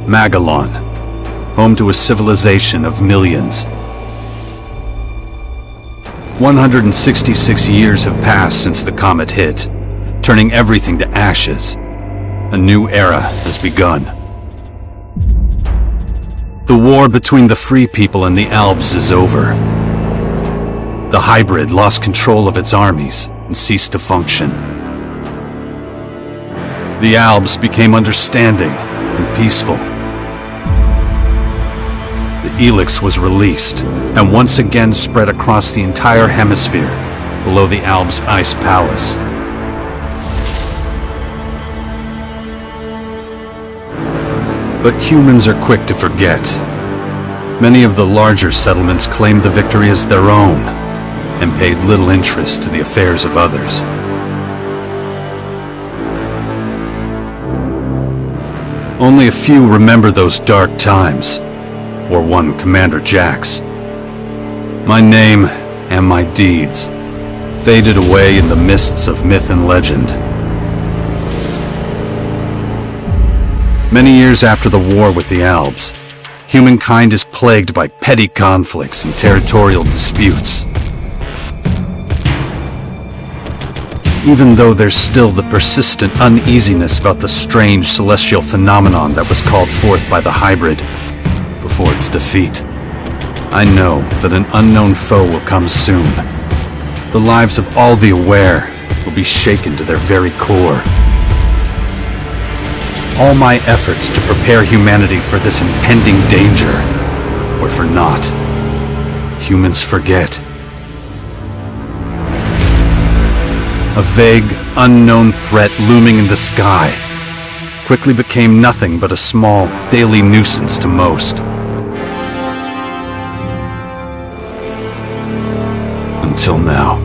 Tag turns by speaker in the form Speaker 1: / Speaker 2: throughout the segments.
Speaker 1: Magellan, home to a civilization of millions. 166 years have passed since the comet hit, turning everything to ashes. A new era has begun. The war between the free people and the Alps is over. The hybrid lost control of its armies and ceased to function. The Alps became understanding and peaceful. The Elex was released and once again spread across the entire hemisphere below the Alps Ice Palace. But humans are quick to forget. Many of the larger settlements claimed the victory as their own and paid little interest to the affairs of others. Only a few remember those dark times, or one Commander Jax. My name and my deeds faded away in the mists of myth and legend. Many years after the war with the Alps, humankind is plagued by petty conflicts and territorial disputes. Even though there's still the persistent uneasiness about the strange celestial phenomenon that was called forth by the hybrid before its defeat, I know that an unknown foe will come soon. The lives of all the aware will be shaken to their very core. All my efforts to prepare humanity for this impending danger were for naught. Humans forget. A vague, unknown threat looming in the sky quickly became nothing but a small, daily nuisance to most. Until now.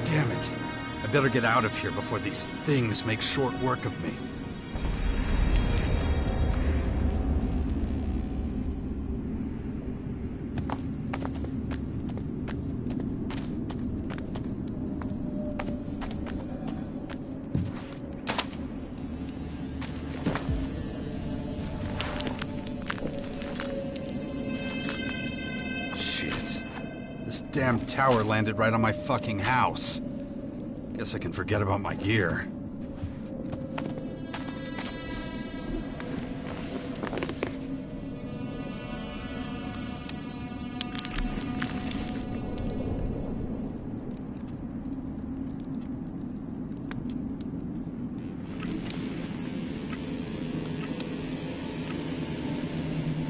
Speaker 1: Damn it. I better get out of here before these things make short work of me. damn tower landed right on my fucking house. Guess I can forget about my gear.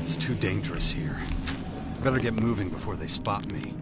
Speaker 1: It's too dangerous here. Better get moving before they spot me.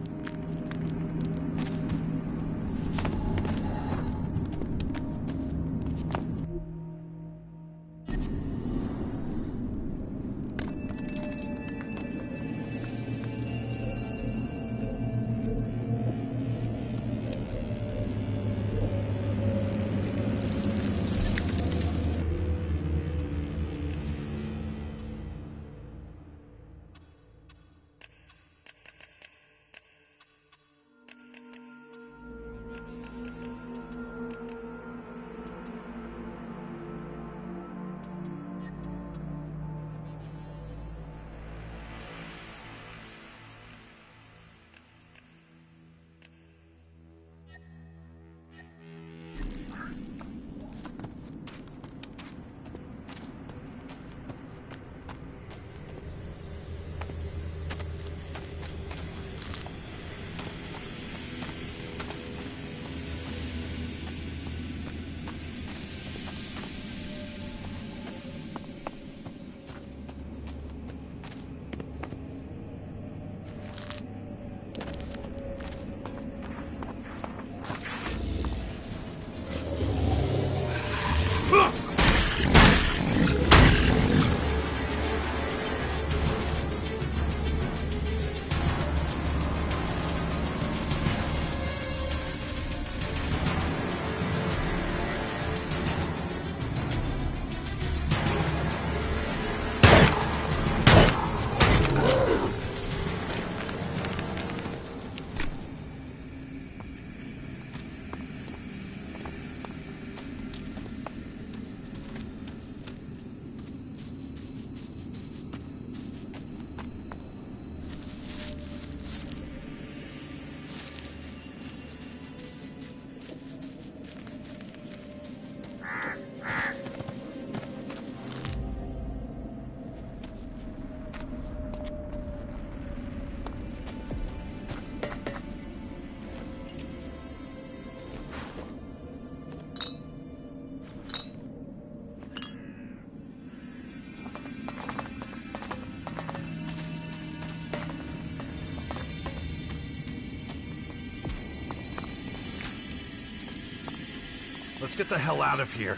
Speaker 1: Let's get the hell out of here.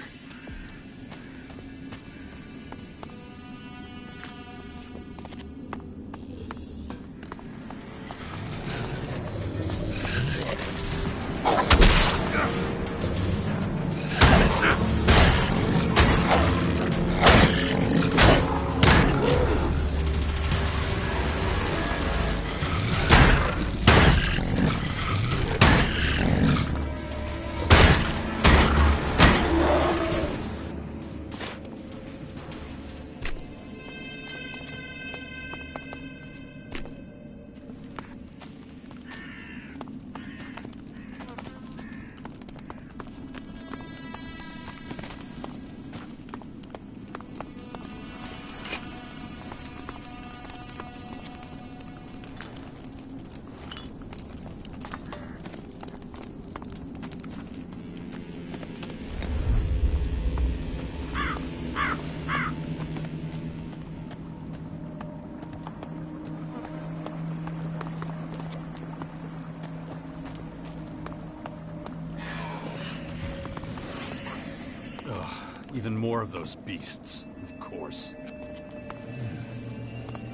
Speaker 1: Even more of those beasts, of course.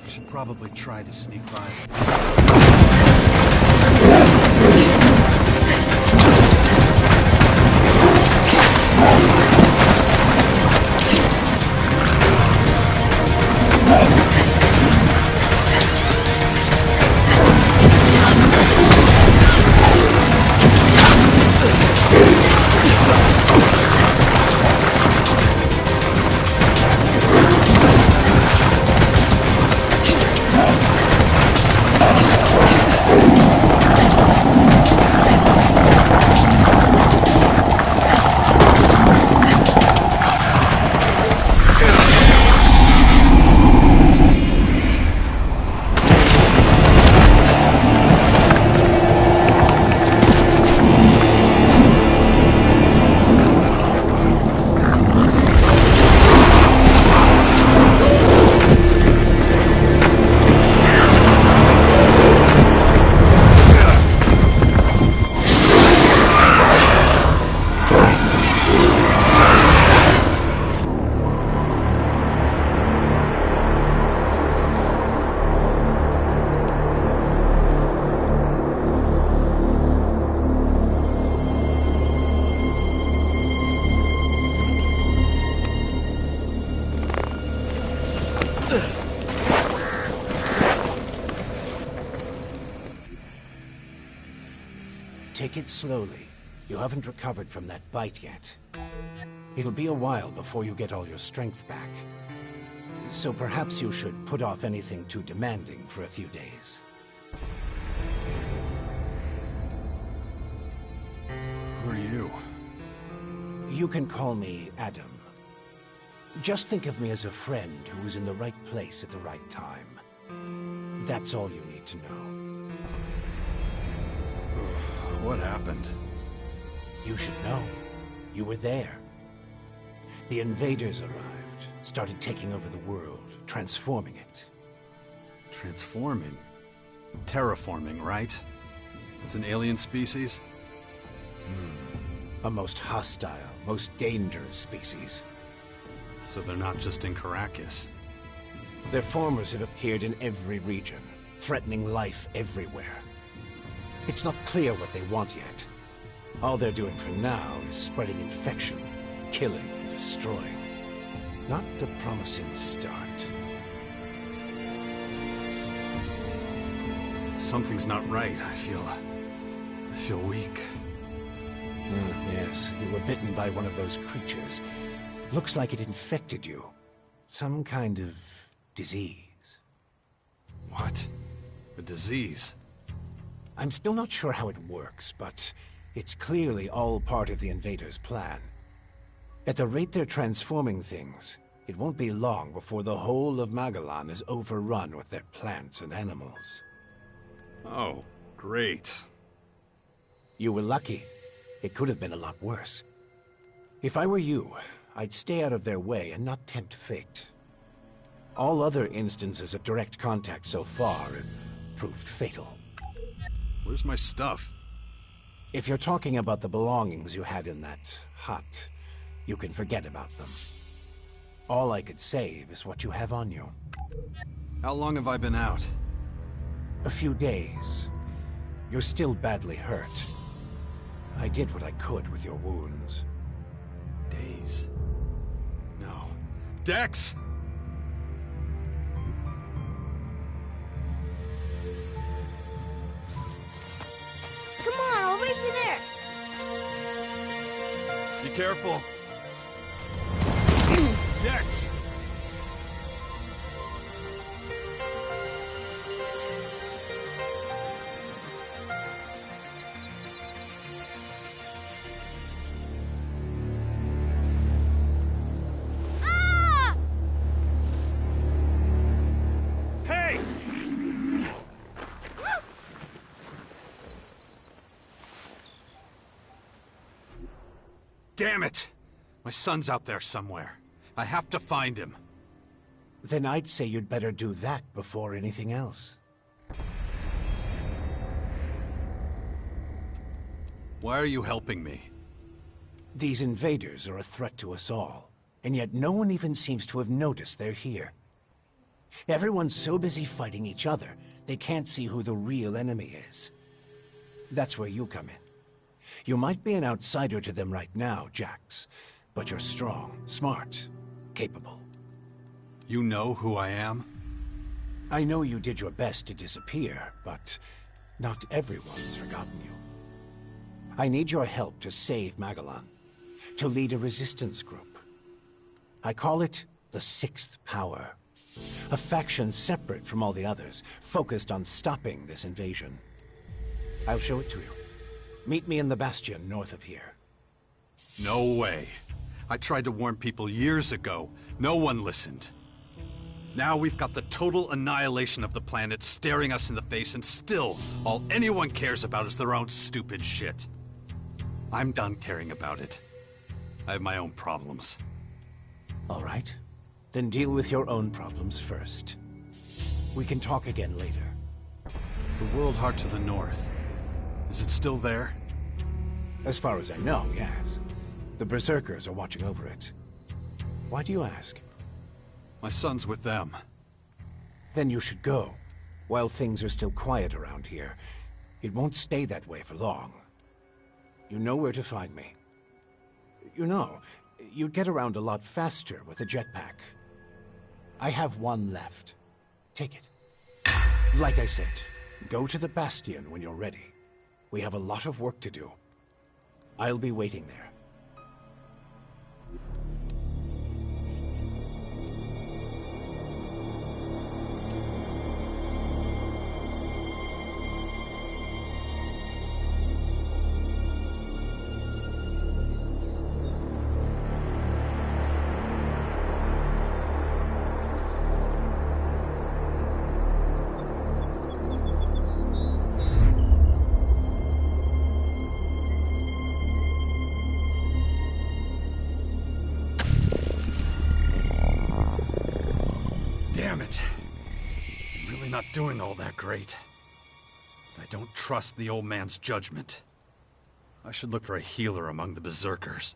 Speaker 1: I should probably try to sneak by.
Speaker 2: Take it slowly. You haven't recovered from that bite yet. It'll be a while before you get all your strength back. So perhaps you should put off anything too demanding for a few days.
Speaker 1: Who are you?
Speaker 2: You can call me Adam. Just think of me as a friend who was in the right place at the right time. That's all you need to know.
Speaker 1: What happened?
Speaker 2: You should know. You were there. The invaders arrived, started taking over the world, transforming it.
Speaker 1: Transforming? Terraforming, right? It's an alien species?
Speaker 2: A most hostile, most dangerous species.
Speaker 1: So they're not just in Caracas.
Speaker 2: Their formers have appeared in every region, threatening life everywhere. It's not clear what they want yet. All they're doing for now is spreading infection, killing and destroying. Not a promising start.
Speaker 1: Something's not right. I feel weak.
Speaker 2: Yes, you were bitten by one of those creatures. Looks like it infected you. Some kind of disease.
Speaker 1: What? A disease?
Speaker 2: I'm still not sure how it works, but it's clearly all part of the invaders' plan. At the rate they're transforming things, it won't be long before the whole of Magalan is overrun with their plants and animals.
Speaker 1: Oh, great.
Speaker 2: You were lucky. It could have been a lot worse. If I were you, I'd stay out of their way and not tempt fate. All other instances of direct contact so far have proved fatal.
Speaker 1: Where's my stuff?
Speaker 2: If you're talking about the belongings you had in that hut, you can forget about them. All I could save is what you have on you.
Speaker 1: How long have I been out?
Speaker 2: A few days. You're still badly hurt. I did what I could with your wounds.
Speaker 1: Days? No. Dex!
Speaker 3: Come on, I'll race you there.
Speaker 1: Be careful. Dex!
Speaker 3: Ah!
Speaker 1: Hey! Damn it! My son's out there somewhere. I have to find him.
Speaker 2: Then I'd say you'd better do that before anything else.
Speaker 1: Why are you helping me?
Speaker 2: These invaders are a threat to us all, and yet no one even seems to have noticed they're here. Everyone's so busy fighting each other, they can't see who the real enemy is. That's where you come in. You might be an outsider to them right now, Jax, but you're strong, smart, capable.
Speaker 1: You know who I am?
Speaker 2: I know you did your best to disappear, but not everyone's forgotten you. I need your help to save Magalan, to lead a resistance group. I call it the Sixth Power, a faction separate from all the others, focused on stopping this invasion. I'll show it to you. Meet me in the Bastion north of here.
Speaker 1: No way. I tried to warn people years ago. No one listened. Now we've got the total annihilation of the planet staring us in the face, and still, all anyone cares about is their own stupid shit. I'm done caring about it. I have my own problems.
Speaker 2: All right. Then deal with your own problems first. We can talk again later.
Speaker 1: The World Heart to the north. Is it still there?
Speaker 2: As far as I know, yes. The Berserkers are watching over it. Why do you ask?
Speaker 1: My son's with them.
Speaker 2: Then you should go, while things are still quiet around here. It won't stay that way for long. You know where to find me. You know, you'd get around a lot faster with a jetpack. I have one left. Take it. Like I said, go to the Bastion when you're ready. We have a lot of work to do. I'll be waiting there.
Speaker 1: Damn it. I'm really not doing all that great. I don't trust the old man's judgment. I should look for a healer among the berserkers.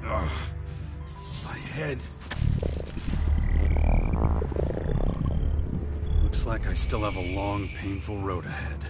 Speaker 1: Ugh, my head. Looks like I still have a long, painful road ahead.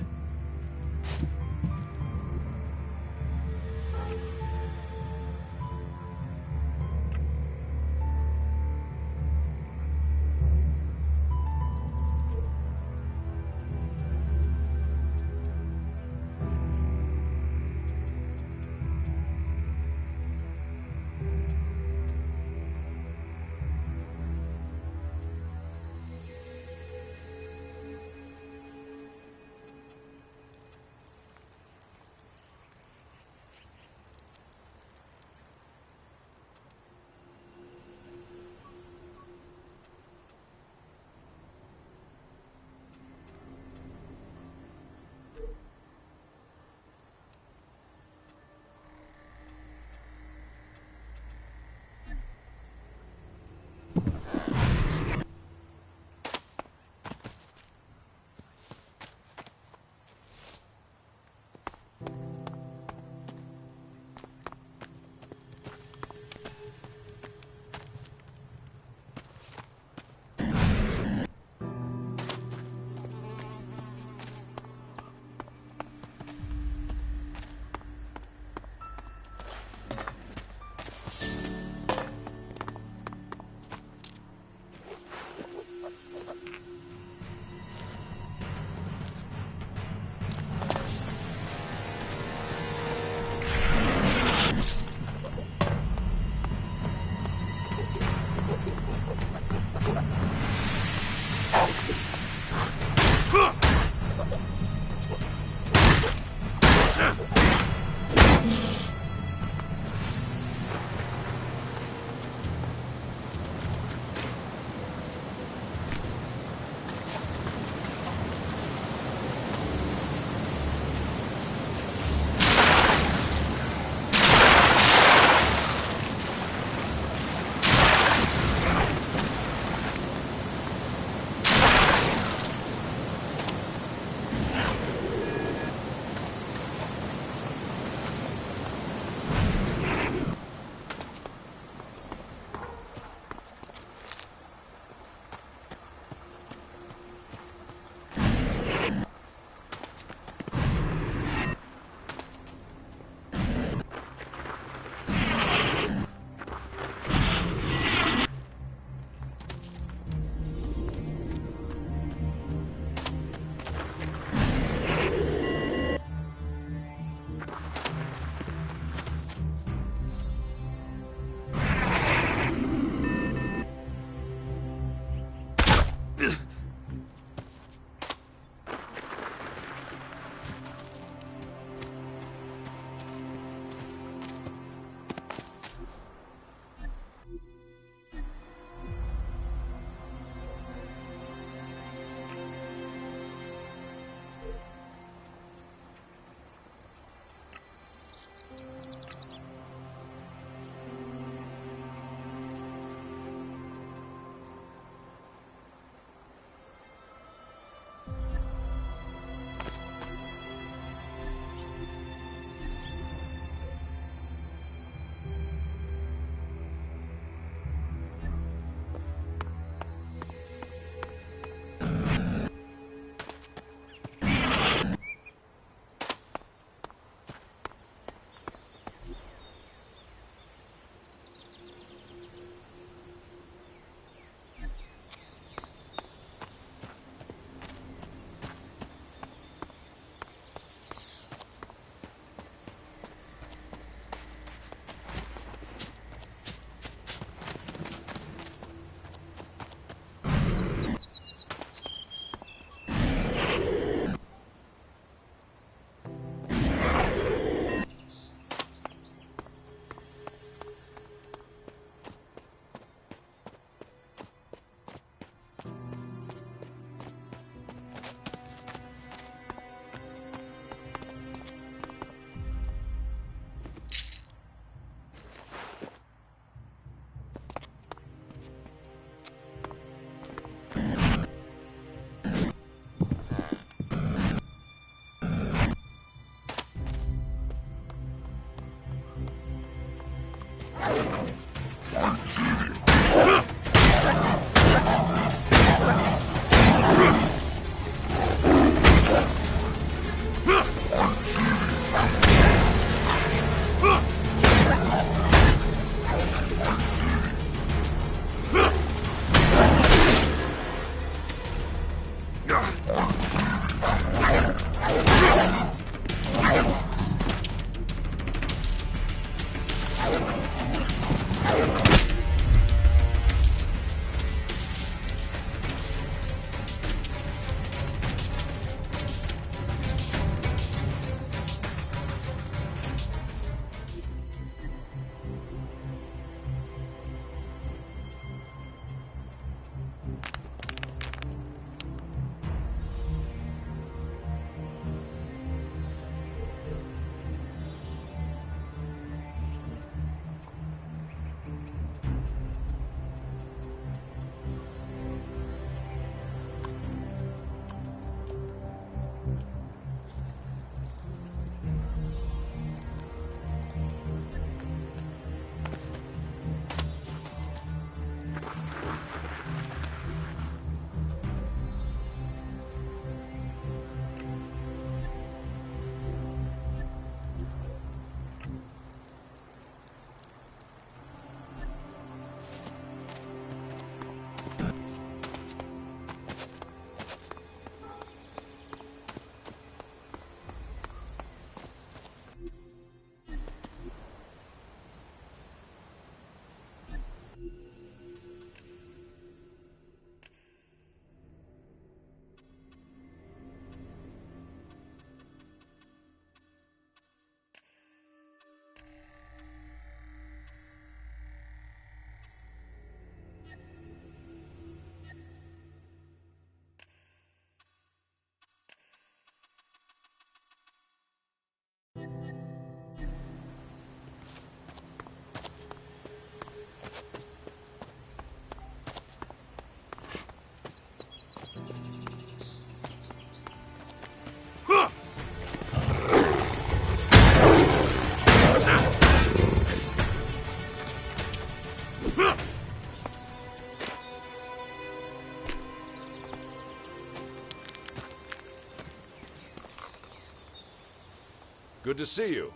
Speaker 4: Good to see you.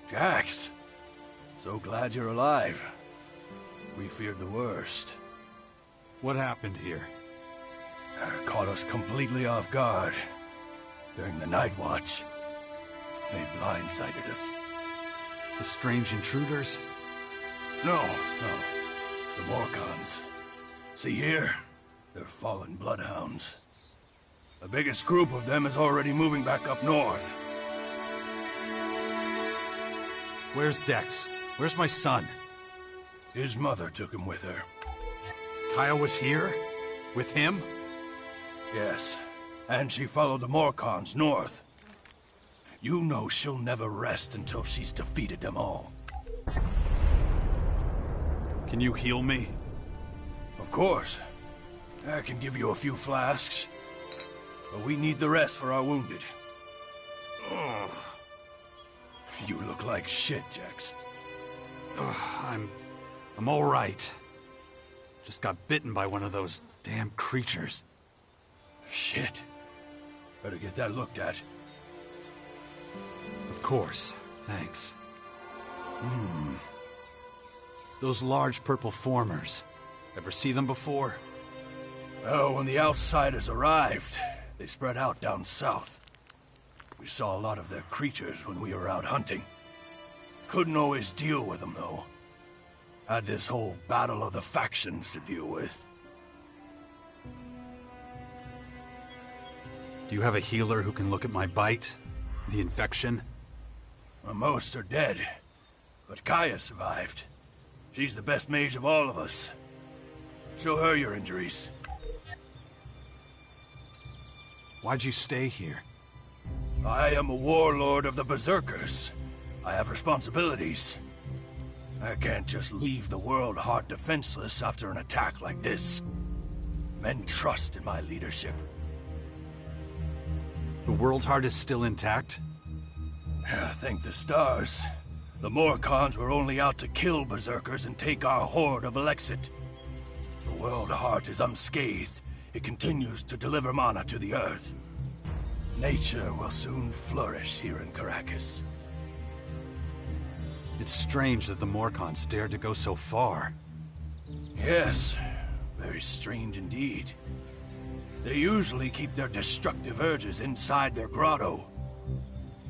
Speaker 5: Jax, so glad you're alive. We feared the worst.
Speaker 1: What happened here?
Speaker 5: Caught us completely off guard during the night watch. They blindsided us.
Speaker 1: The strange intruders?
Speaker 5: No. The Morcons. See here? They're fallen bloodhounds. The biggest group of them is already moving back up north.
Speaker 1: Where's Dex? Where's my son?
Speaker 5: His mother took him with her.
Speaker 1: Kaya was here? With him?
Speaker 5: Yes, and she followed the Morcons north. You know she'll never rest until she's defeated them all.
Speaker 1: Can you heal me?
Speaker 5: Of course. I can give you a few flasks. But we need the rest for our wounded. Ugh. You look like shit, Jax.
Speaker 1: I'm all right. Just got bitten by one of those damn creatures.
Speaker 5: Shit. Better get that looked at.
Speaker 1: Of course. Thanks. Those large purple formers. Ever see them before?
Speaker 5: Oh, when the outsiders arrived, they spread out down south. We saw a lot of their creatures when we were out hunting. Couldn't always deal with them, though. Had this whole battle of the factions to deal with.
Speaker 1: Do you have a healer who can look at my bite? The infection?
Speaker 5: Well, most are dead, but Kaya survived. She's the best mage of all of us. Show her your injuries.
Speaker 1: Why'd you stay here?
Speaker 5: I am a warlord of the Berserkers. I have responsibilities. I can't just leave the world hard defenseless after an attack like this. Men trust in my leadership.
Speaker 1: The World Heart is still intact?
Speaker 5: Thank the stars. The Morcons were only out to kill Berserkers and take our horde of Elexit. The World Heart is unscathed. It continues to deliver mana to the Earth. Nature will soon flourish here in Caracas.
Speaker 1: It's strange that the Morcons dared to go so far.
Speaker 5: Yes, very strange indeed. They usually keep their destructive urges inside their grotto.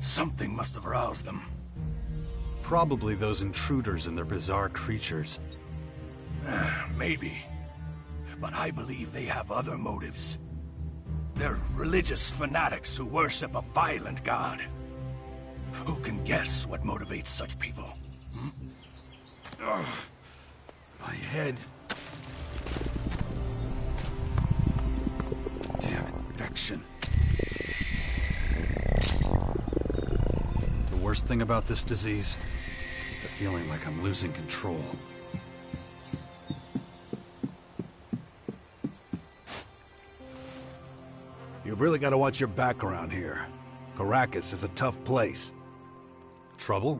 Speaker 5: Something must have roused them.
Speaker 1: Probably those intruders and their bizarre creatures.
Speaker 5: Maybe. But I believe they have other motives. They're religious fanatics who worship a violent god. Who can guess what motivates such people?
Speaker 1: My head. Damn infection. The worst thing about this disease is the feeling like I'm losing control.
Speaker 6: You've really got to watch your back around here. Caracas is a tough place.
Speaker 1: Trouble?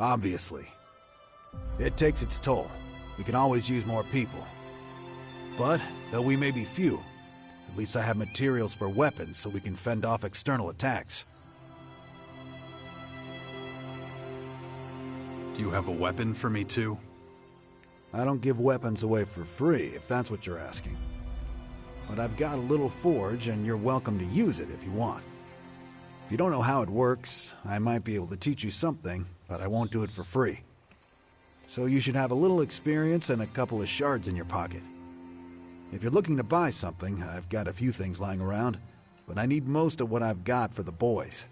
Speaker 6: Obviously. It takes its toll. We can always use more people. But, though we may be few, at least I have materials for weapons so we can fend off external attacks.
Speaker 1: Do you have a weapon for me too?
Speaker 6: I don't give weapons away for free, if that's what you're asking. But I've got a little forge, and you're welcome to use it if you want. If you don't know how it works, I might be able to teach you something, but I won't do it for free. So you should have a little experience and a couple of shards in your pocket. If you're looking to buy something, I've got a few things lying around, but I need most of what I've got for the boys.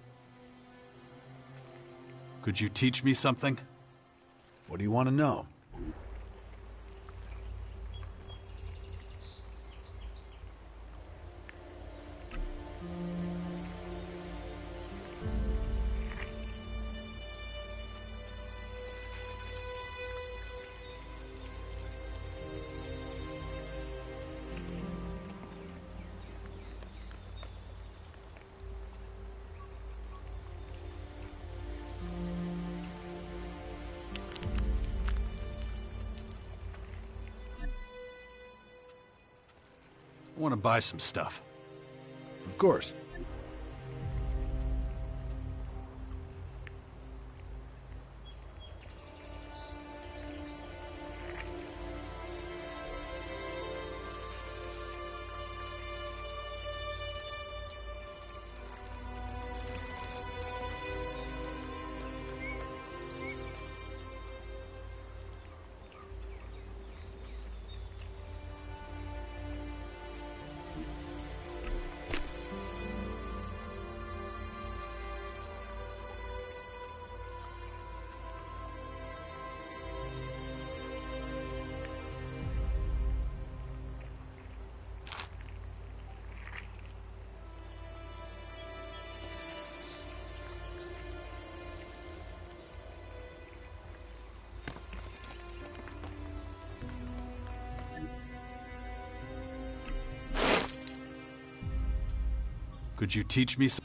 Speaker 1: Could you teach me something?
Speaker 6: What do you want to know?
Speaker 1: I want to buy some stuff.
Speaker 6: Of course.
Speaker 1: Could you teach me some?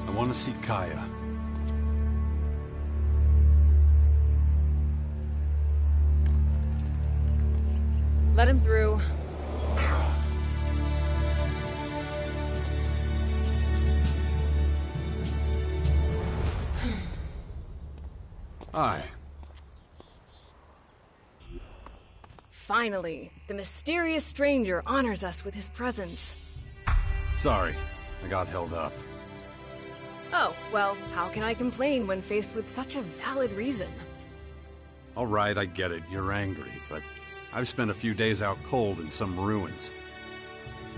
Speaker 1: I want to see Kaya.
Speaker 4: Let him through.
Speaker 1: Hi.
Speaker 4: Finally, the mysterious stranger honors us with his presence.
Speaker 1: Sorry, I got held up.
Speaker 4: Oh, well, how can I complain when faced with such a valid reason?
Speaker 1: All right, I get it. You're angry, but I've spent a few days out cold in some ruins.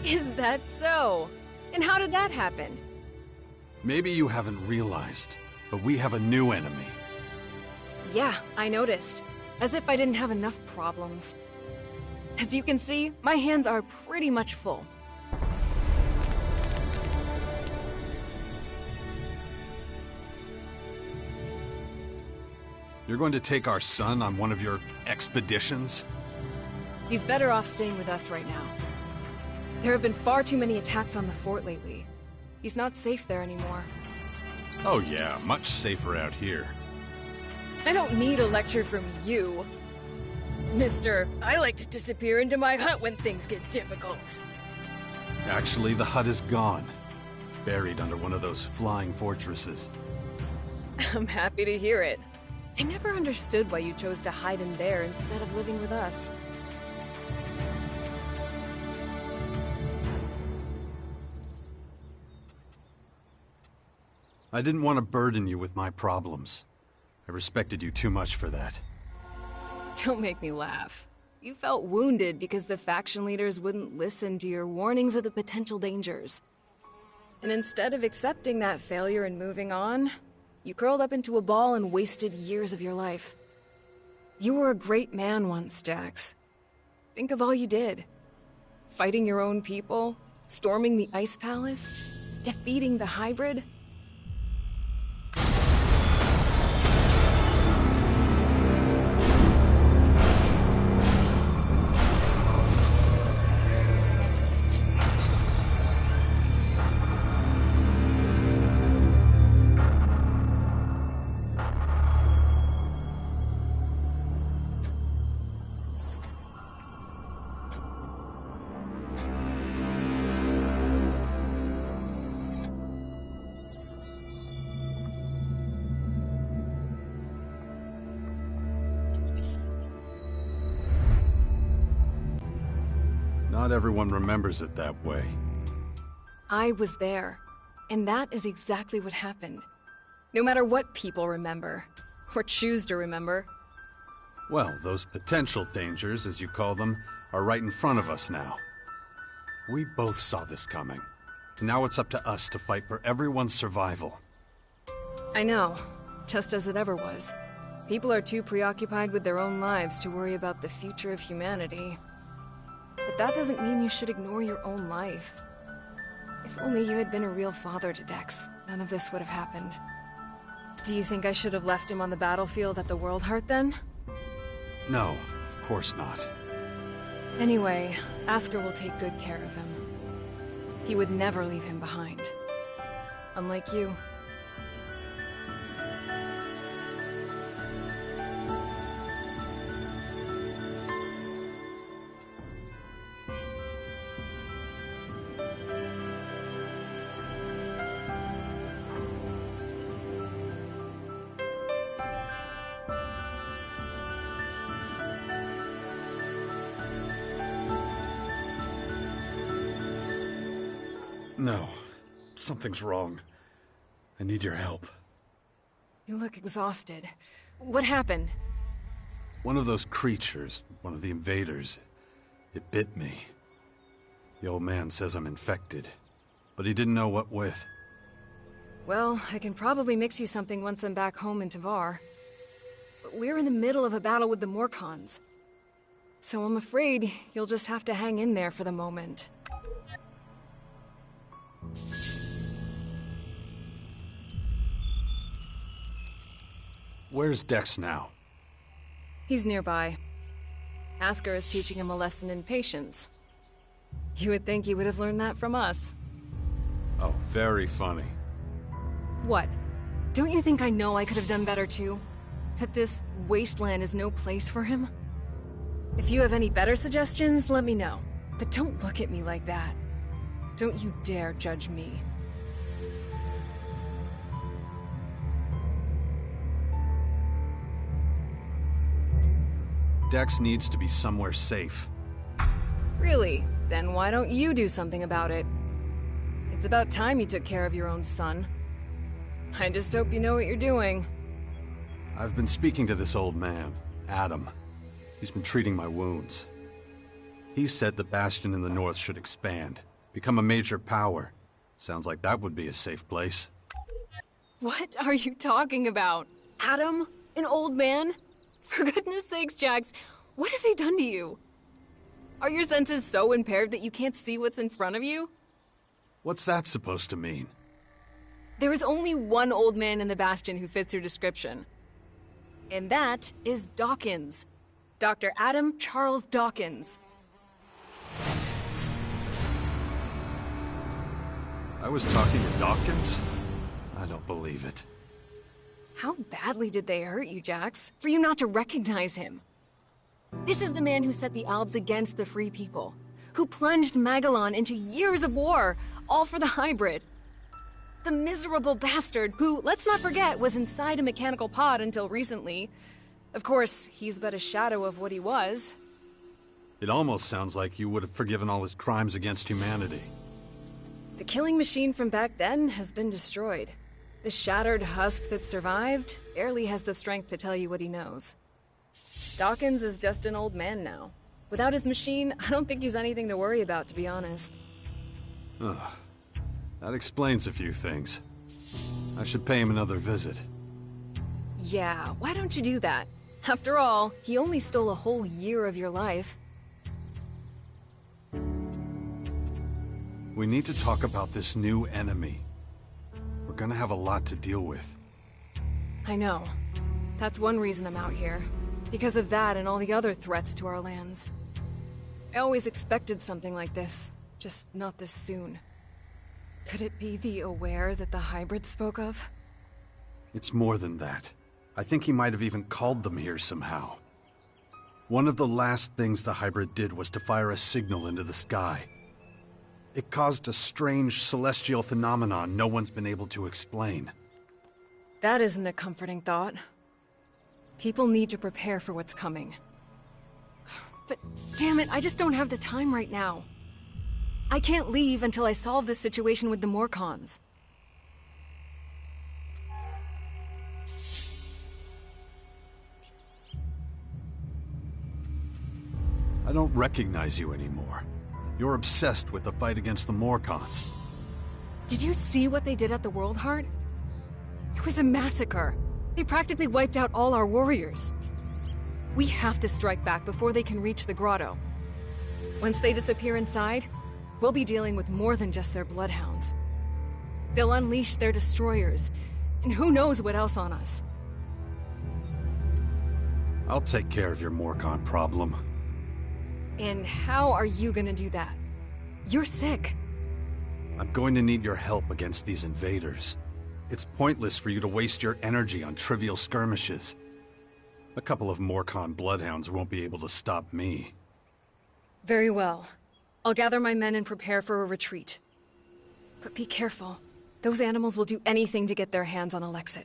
Speaker 4: Is that so? And how did that happen?
Speaker 1: Maybe you haven't realized, but we have a new enemy.
Speaker 4: Yeah, I noticed. As if I didn't have enough problems. As you can see, my hands are pretty much full.
Speaker 1: You're going to take our son on one of your expeditions?
Speaker 4: He's better off staying with us right now. There have been far too many attacks on the fort lately. He's not safe there anymore.
Speaker 1: Oh yeah, much safer out here.
Speaker 4: I don't need a lecture from you. Mister, I like to disappear into my hut when things get difficult.
Speaker 1: Actually, the hut is gone. Buried under one of those flying fortresses.
Speaker 4: I'm happy to hear it. I never understood why you chose to hide in there instead of living with us.
Speaker 1: I didn't want to burden you with my problems. I respected you too much for that.
Speaker 4: Don't make me laugh. You felt wounded because the faction leaders wouldn't listen to your warnings of the potential dangers. And instead of accepting that failure and moving on, you curled up into a ball and wasted years of your life. You were a great man once, Jax. Think of all you did. Fighting your own people, storming the Ice Palace, defeating the hybrid.
Speaker 1: Not everyone remembers it that way.
Speaker 4: I was there, and that is exactly what happened. No matter what people remember, or choose to remember.
Speaker 1: Well, those potential dangers, as you call them, are right in front of us now. We both saw this coming. Now it's up to us to fight for everyone's survival.
Speaker 4: I know, just as it ever was. People are too preoccupied with their own lives to worry about the future of humanity. But that doesn't mean you should ignore your own life. If only you had been a real father to Dex, none of this would have happened. Do you think I should have left him on the battlefield at the World Heart then?
Speaker 1: No, of course not.
Speaker 4: Anyway, Asker will take good care of him. He would never leave him behind. Unlike you.
Speaker 1: No, something's wrong. I need your help.
Speaker 4: You look exhausted. What happened?
Speaker 1: One of those creatures, one of the invaders, it bit me. The old man says I'm infected, but he didn't know what with.
Speaker 4: Well, I can probably mix you something once I'm back home in Tavar. But we're in the middle of a battle with the Morcons. So I'm afraid you'll just have to hang in there for the moment.
Speaker 1: Where's Dex now?
Speaker 4: He's nearby. Asker is teaching him a lesson in patience. You would think he would have learned that from us.
Speaker 1: Oh, very funny.
Speaker 4: What? Don't you think I know I could have done better too? That this wasteland is no place for him? If you have any better suggestions, let me know. But don't look at me like that. Don't you dare judge me.
Speaker 1: Dex needs to be somewhere safe.
Speaker 4: Really? Then why don't you do something about it? It's about time you took care of your own son. I just hope you know what you're doing.
Speaker 1: I've been speaking to this old man, Adam. He's been treating my wounds. He said the Bastion in the north should expand, become a major power. Sounds like that would be a safe place.
Speaker 4: What are you talking about? Adam? An old man? For goodness sakes, Jax, what have they done to you? Are your senses so impaired that you can't see what's in front of you?
Speaker 1: What's that supposed to mean?
Speaker 4: There is only one old man in the Bastion who fits your description. And that is Dawkins. Dr. Adam Charles Dawkins.
Speaker 1: I was talking to Dawkins? I don't believe it.
Speaker 4: How badly did they hurt you, Jax, for you not to recognize him? This is the man who set the Albs against the Free People, who plunged Magellan into years of war, all for the hybrid. The miserable bastard who, let's not forget, was inside a mechanical pod until recently. Of course, he's but a shadow of what he was.
Speaker 1: It almost sounds like you would have forgiven all his crimes against humanity.
Speaker 4: The killing machine from back then has been destroyed. The shattered husk that survived barely has the strength to tell you what he knows. Dawkins is just an old man now. Without his machine, I don't think he's anything to worry about, to be honest.
Speaker 1: Ugh. That explains a few things. I should pay him another visit.
Speaker 4: Yeah, why don't you do that? After all, he only stole a whole year of your life.
Speaker 1: We need to talk about this new enemy. We're gonna have a lot to deal with.
Speaker 4: I know. That's one reason I'm out here. Because of that and all the other threats to our lands. I always expected something like this, just not this soon. Could it be the Aware that the hybrid spoke of?
Speaker 1: It's more than that. I think he might have even called them here somehow. One of the last things the hybrid did was to fire a signal into the sky. It caused a strange celestial phenomenon no one's been able to explain.
Speaker 4: That isn't a comforting thought. People need to prepare for what's coming. But damn it, I just don't have the time right now. I can't leave until I solve this situation with the Morcons.
Speaker 1: I don't recognize you anymore. You're obsessed with the fight against the Morcons.
Speaker 4: Did you see what they did at the World Heart? It was a massacre. They practically wiped out all our warriors. We have to strike back before they can reach the grotto. Once they disappear inside, we'll be dealing with more than just their bloodhounds. They'll unleash their destroyers, and who knows what else on us.
Speaker 1: I'll take care of your Morcon problem.
Speaker 4: And how are you gonna do that? You're sick.
Speaker 1: I'm going to need your help against these invaders. It's pointless for you to waste your energy on trivial skirmishes. A couple of Morcon bloodhounds won't be able to stop me.
Speaker 4: Very well. I'll gather my men and prepare for a retreat. But be careful. Those animals will do anything to get their hands on Alexit.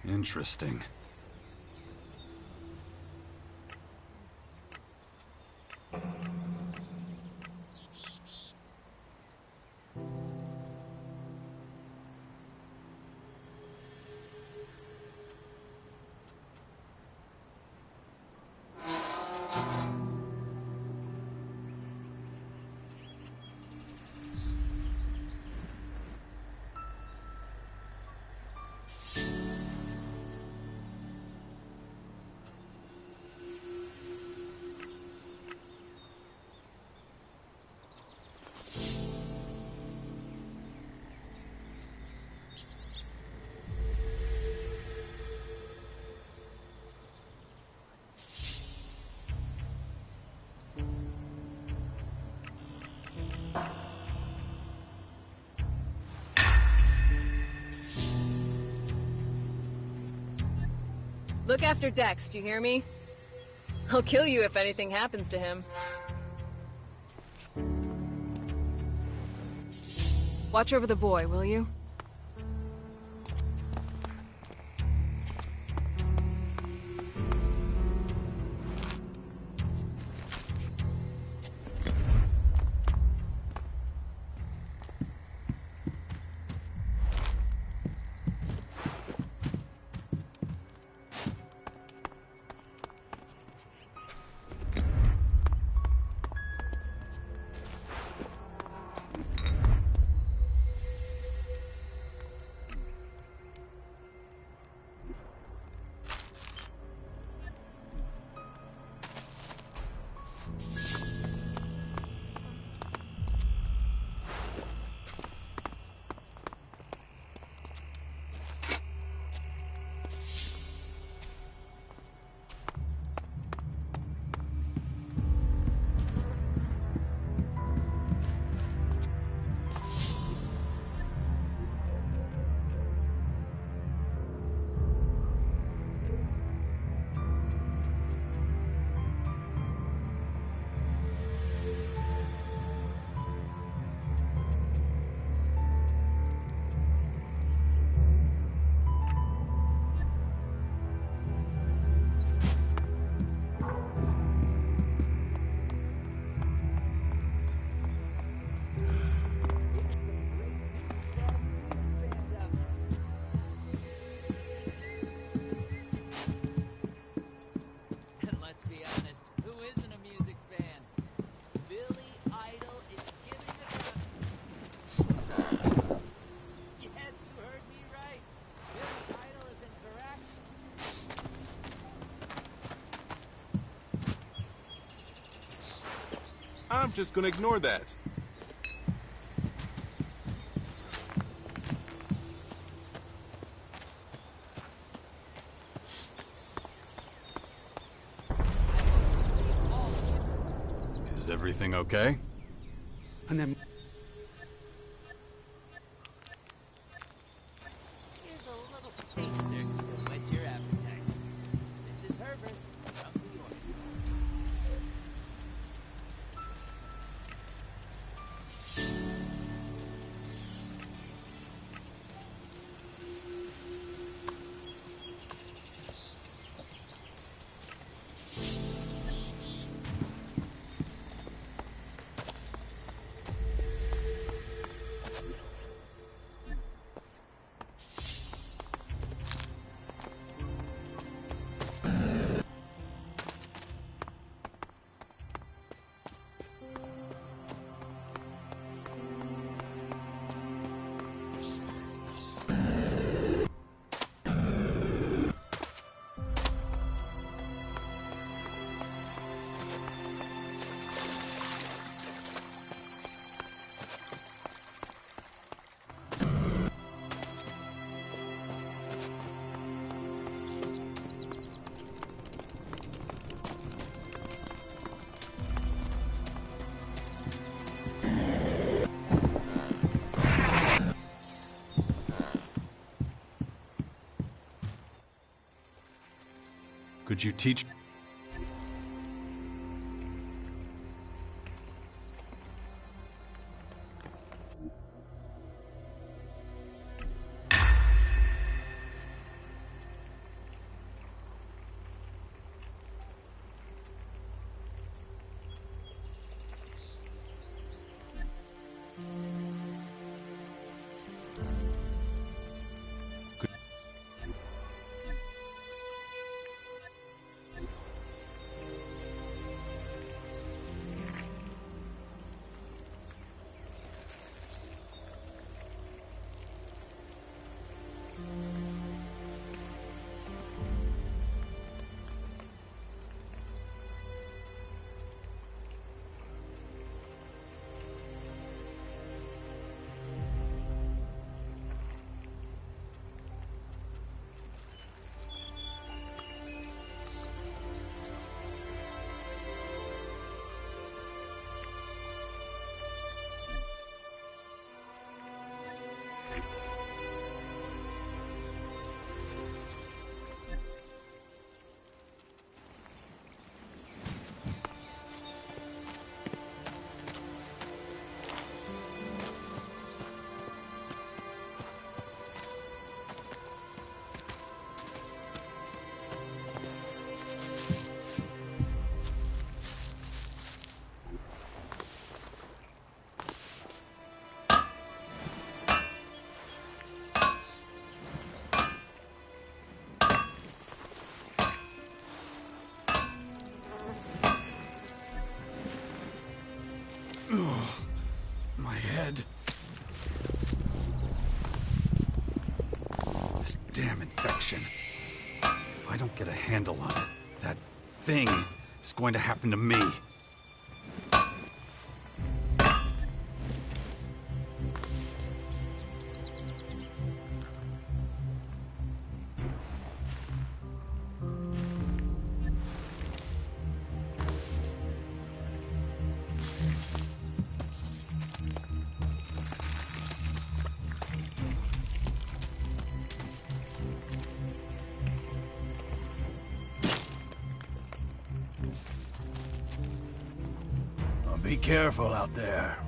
Speaker 1: Interesting.
Speaker 4: Look after Dex, do you hear me? I'll kill you if anything happens to him. Watch over the boy, will you?
Speaker 7: just gonna ignore that.
Speaker 1: Is everything okay?
Speaker 2: And then...
Speaker 8: Here's a little taster to whet your appetite. This is Herbert from New York.
Speaker 1: Could you teach... My head. This damn infection. If I don't get a handle on it, that thing is going to happen to me.
Speaker 5: Be careful out there.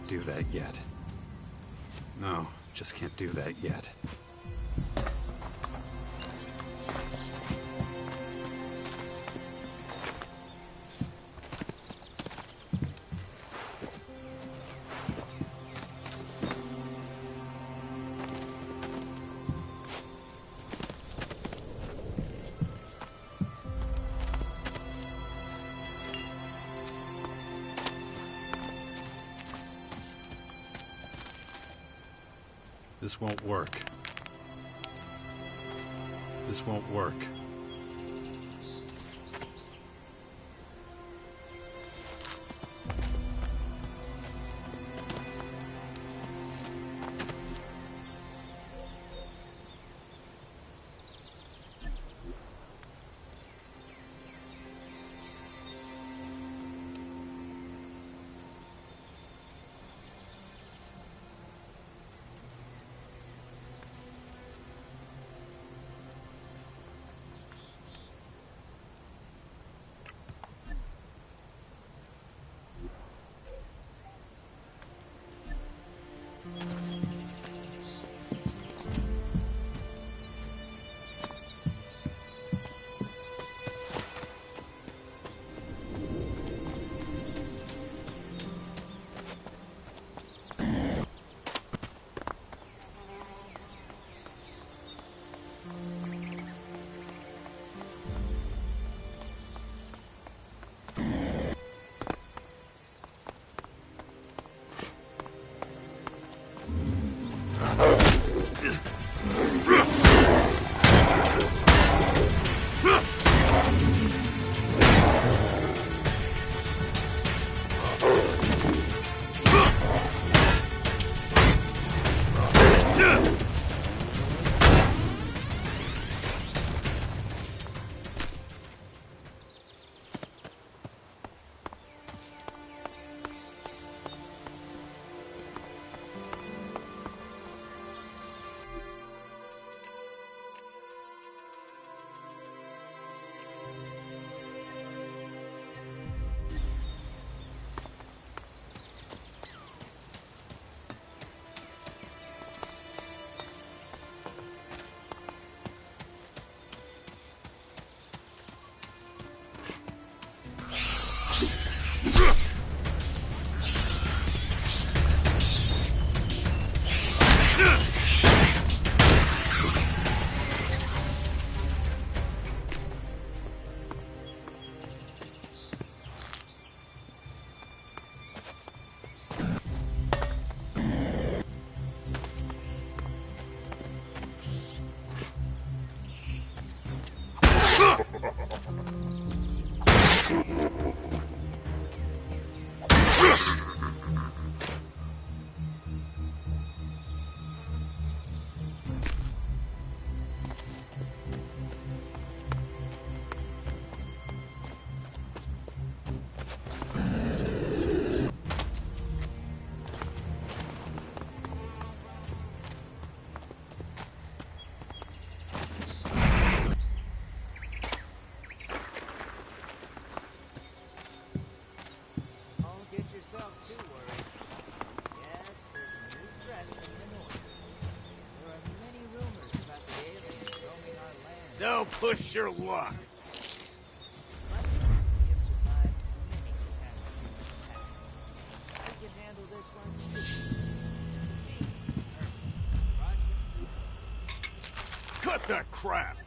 Speaker 1: Do that yet. No, just can't do that yet. This won't work. This won't work.
Speaker 8: Don't get yourself too worried. Yes, there's a new threat from the north. There are many rumors about the aliens roaming our land.
Speaker 7: Don't push your luck.
Speaker 8: But we have survived many catastrophes in the past. I can handle this one too. This is me, Herman. Roger.
Speaker 7: Cut that crap.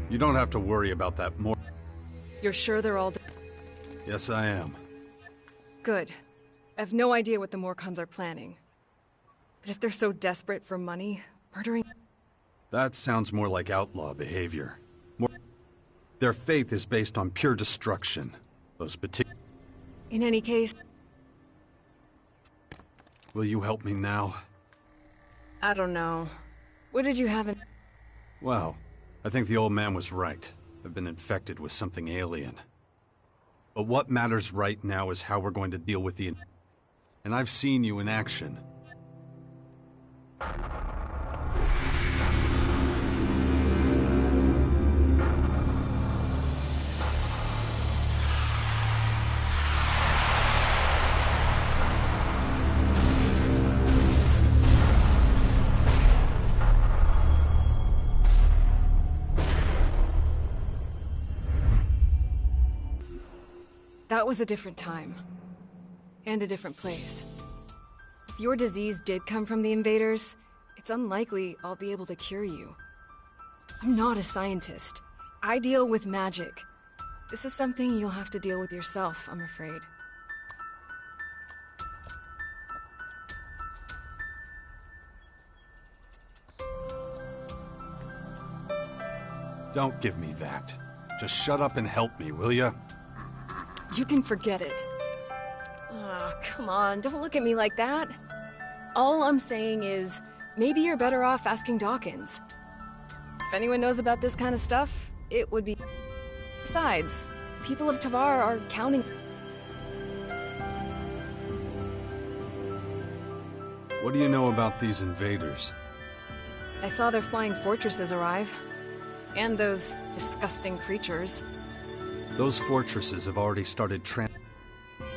Speaker 1: You don't have to worry about that more.
Speaker 4: You're sure they're all
Speaker 1: Yes, I am.
Speaker 4: good? I have no idea what the Morcons are planning. But if they're so desperate for money, murdering...
Speaker 1: That sounds more like outlaw behavior. Their faith is based on pure destruction. Those particular...
Speaker 4: In any case,
Speaker 1: Will you help me now?
Speaker 4: I don't know. What did you have in...
Speaker 1: Well, I think the old man was right. I've been infected with something alien. But what matters right now is how we're going to deal with the... And I've seen you in action.
Speaker 4: That was a different time. And a different place. If your disease did come from the invaders, it's unlikely I'll be able to cure you. I'm not a scientist. I deal with magic. This is something you'll have to deal with yourself, I'm afraid.
Speaker 1: Don't give me that. Just shut up and help me, will ya?
Speaker 4: You can forget it. Oh, come on, don't look at me like that. All I'm saying is, maybe you're better off asking Dawkins. If anyone knows about this kind of stuff, it would be... Besides, the people of Tavar are counting...
Speaker 1: What do you know about these invaders?
Speaker 4: I saw their flying fortresses arrive. And those disgusting creatures.
Speaker 1: Those fortresses have already started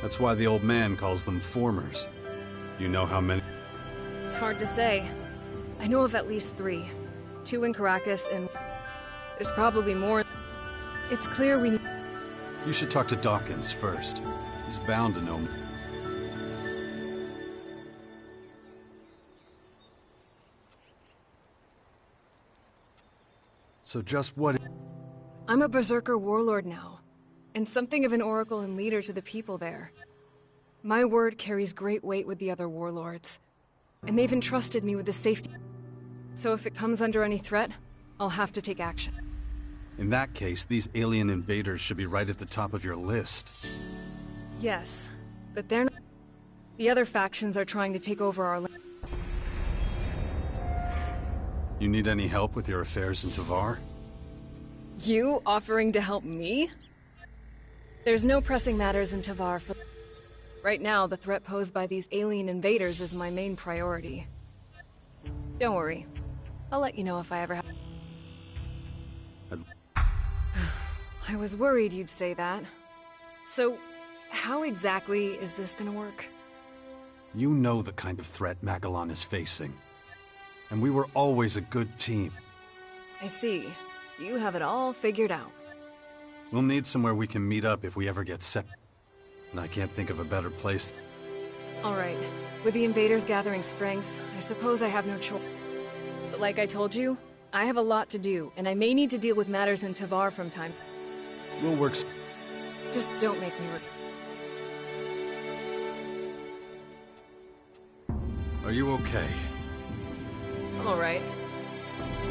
Speaker 1: That's why the old man calls them formers. Do you know how many?
Speaker 4: It's hard to say. I know of at least 3. 2 in Caracas and... There's probably more. It's clear we need...
Speaker 1: You should talk to Dawkins first. He's bound to know. So just what...
Speaker 4: I'm a Berserker warlord now, and something of an oracle and leader to the people there. My word carries great weight with the other warlords, and they've entrusted me with the safety. So if it comes under any threat, I'll have to take action.
Speaker 1: In that case, these alien invaders should be right at the top of your list.
Speaker 4: Yes, but they're not... The other factions are trying to take over our land.
Speaker 1: You need any help with your affairs in Tavar?
Speaker 4: You offering to help me? There's no pressing matters in Tavar for... Right now, the threat posed by these alien invaders is my main priority. Don't worry. I'll let you know if I ever have... I was worried you'd say that. So, how exactly is this gonna work?
Speaker 1: You know the kind of threat Magellan is facing. And we were always a good team.
Speaker 4: I see. You have it all figured out.
Speaker 1: We'll need somewhere we can meet up if we ever get set. And I can't think of a better place.
Speaker 4: Alright. With the invaders gathering strength, I suppose I have no choice. But like I told you, I have a lot to do, and I may need to deal with matters in Tavar from time.
Speaker 1: We'll work
Speaker 4: Just don't make me
Speaker 1: Are you okay?
Speaker 4: I'm alright.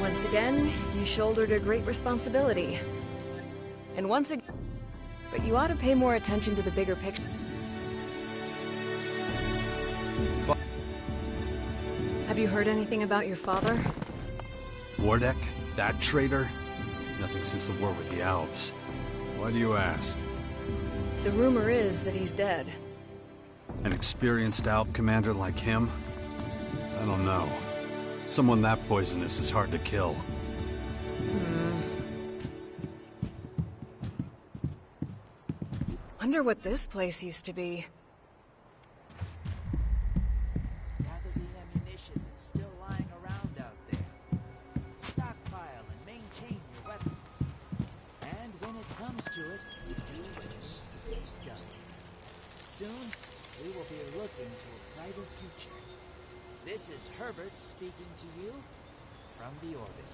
Speaker 4: Once again, you shouldered a great responsibility. And once again... But you ought to pay more attention to the bigger picture. Have you heard anything about your father?
Speaker 1: Wardek? That traitor? Nothing since the war with the Alps. Why do you ask?
Speaker 4: The rumor is that he's dead.
Speaker 1: An experienced Alp commander like him? I don't know. Someone that poisonous is hard to kill.
Speaker 4: Wonder what this place used to be.
Speaker 8: Gather the ammunition that's still lying around out there. Stockpile and maintain your weapons. And when it comes to it, do what needs to be done. Soon, we will be looking to a brighter future. This is Herbert speaking to you from the orbit.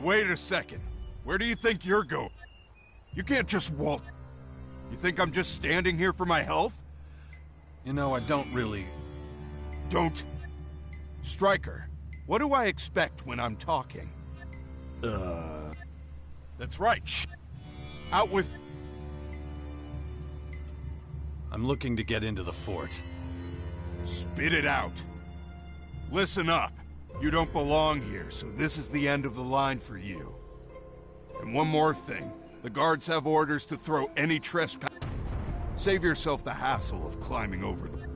Speaker 7: Wait a second. Where do you think you're going? You can't just walk. You think I'm just standing here for my health?
Speaker 1: You know, I don't really...
Speaker 7: Don't. Stryker, what do I expect when I'm talking? That's right. Shh. Out with...
Speaker 1: I'm looking to get into the fort.
Speaker 7: Spit it out. Listen up. You don't belong here, so this is the end of the line for you. And one more thing. The guards have orders to throw any trespass. Save yourself the hassle of climbing over them.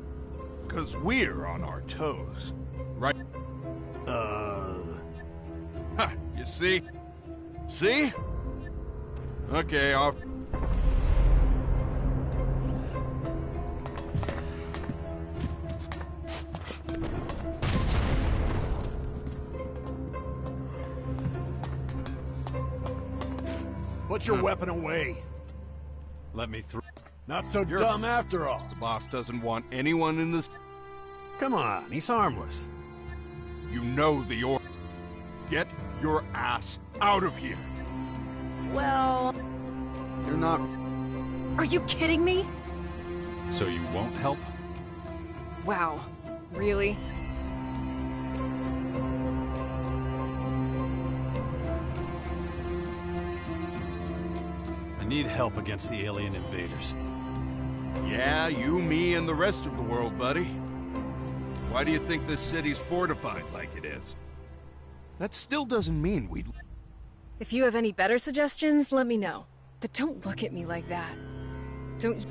Speaker 7: 'Cause we're on our toes. Right? Ha, you see? See? Okay, off.
Speaker 2: Put your weapon away.
Speaker 1: Let me through.
Speaker 2: Not so dumb after all.
Speaker 7: The boss doesn't want anyone in this...
Speaker 2: Come on, he's harmless.
Speaker 7: You know the order. Get your ass out of here.
Speaker 4: Well,
Speaker 1: You're not...
Speaker 4: are you kidding me?
Speaker 1: So you won't help?
Speaker 4: Wow. Really?
Speaker 1: I need help against the alien invaders.
Speaker 7: Yeah, you, me, and the rest of the world, buddy. Why do you think this city's fortified like it is? That still doesn't mean we'd...
Speaker 4: If you have any better suggestions, let me know. But don't look at me like that. Don't...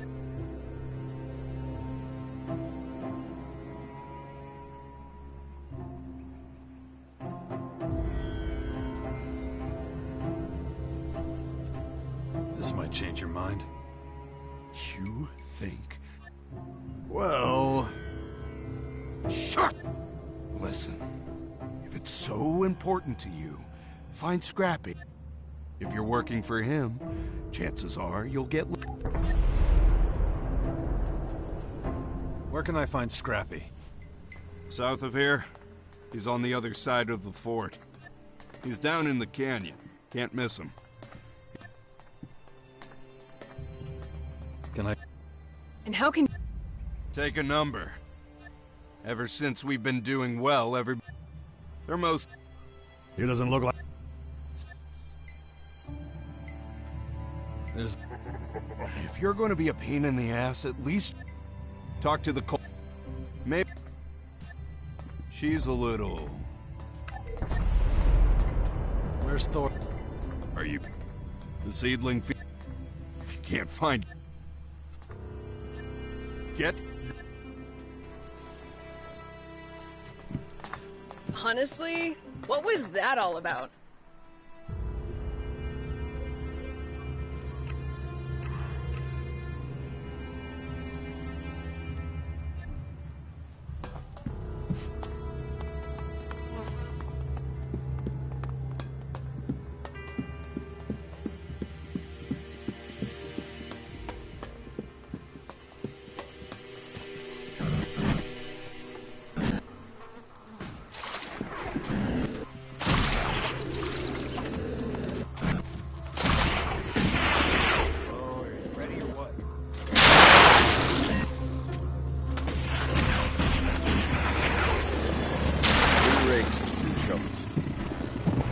Speaker 1: This might change your mind.
Speaker 7: You think? Well... Shut! Listen, if it's so important to you, find Scrappy. If you're working for him, chances are you'll get...
Speaker 1: Where can I find Scrappy?
Speaker 7: South of here, he's on the other side of the fort. He's down in the canyon. Can't miss him.
Speaker 1: Can I...
Speaker 4: And how can...
Speaker 7: Take a number. Ever since we've been doing well, they're most...
Speaker 6: He doesn't look like...
Speaker 1: There's...
Speaker 7: If you're going to be a pain in the ass, at least talk to the Maybe... She's a little...
Speaker 1: Where's Thor?
Speaker 7: Are you... The seedling... If you can't find... Get...
Speaker 4: Honestly, what was that all about?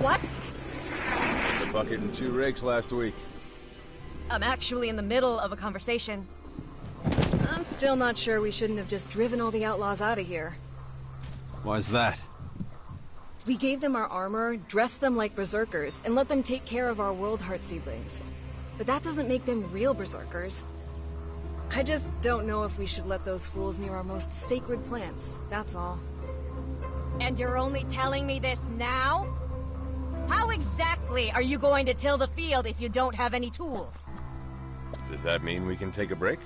Speaker 3: What?
Speaker 9: Bucket and 2 rakes last week.
Speaker 3: I'm actually in the middle of a conversation.
Speaker 4: I'm still not sure we shouldn't have just driven all the outlaws out of here.
Speaker 1: Why's that?
Speaker 4: We gave them our armor, dressed them like berserkers, and let them take care of our World Heart seedlings. But that doesn't make them real berserkers. I just don't know if we should let those fools near our most sacred plants, that's all.
Speaker 3: And you're only telling me this now? How exactly are you going to till the field if you don't have any tools?
Speaker 9: Does that mean we can take a break?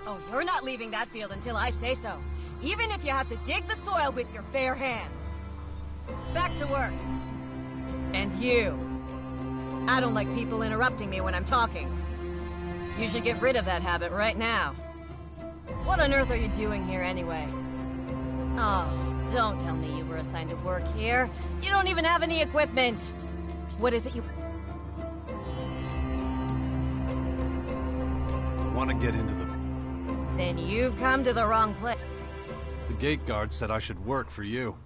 Speaker 3: Oh, you're not leaving that field until I say so. Even if you have to dig the soil with your bare hands. Back to work. And you. I don't like people interrupting me when I'm talking. You should get rid of that habit right now. What on earth are you doing here anyway? Oh, don't tell me you were assigned to work here. You don't even have any equipment. What is it you...
Speaker 1: Want to get into the...
Speaker 3: Then you've come to the wrong place.
Speaker 1: The gate guard said I should work for you.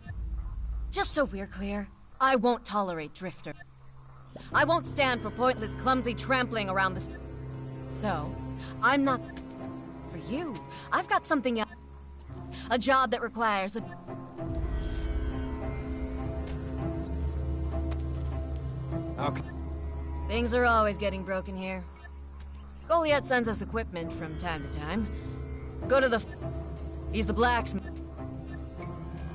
Speaker 3: Just so we're clear, I won't tolerate drifters. I won't stand for pointless, clumsy trampling around this. So, I'm not... For you, I've got something else. A job that requires a...
Speaker 1: Okay.
Speaker 3: Things are always getting broken here. Goliath sends us equipment from time to time. Go to the... He's the blacksmith.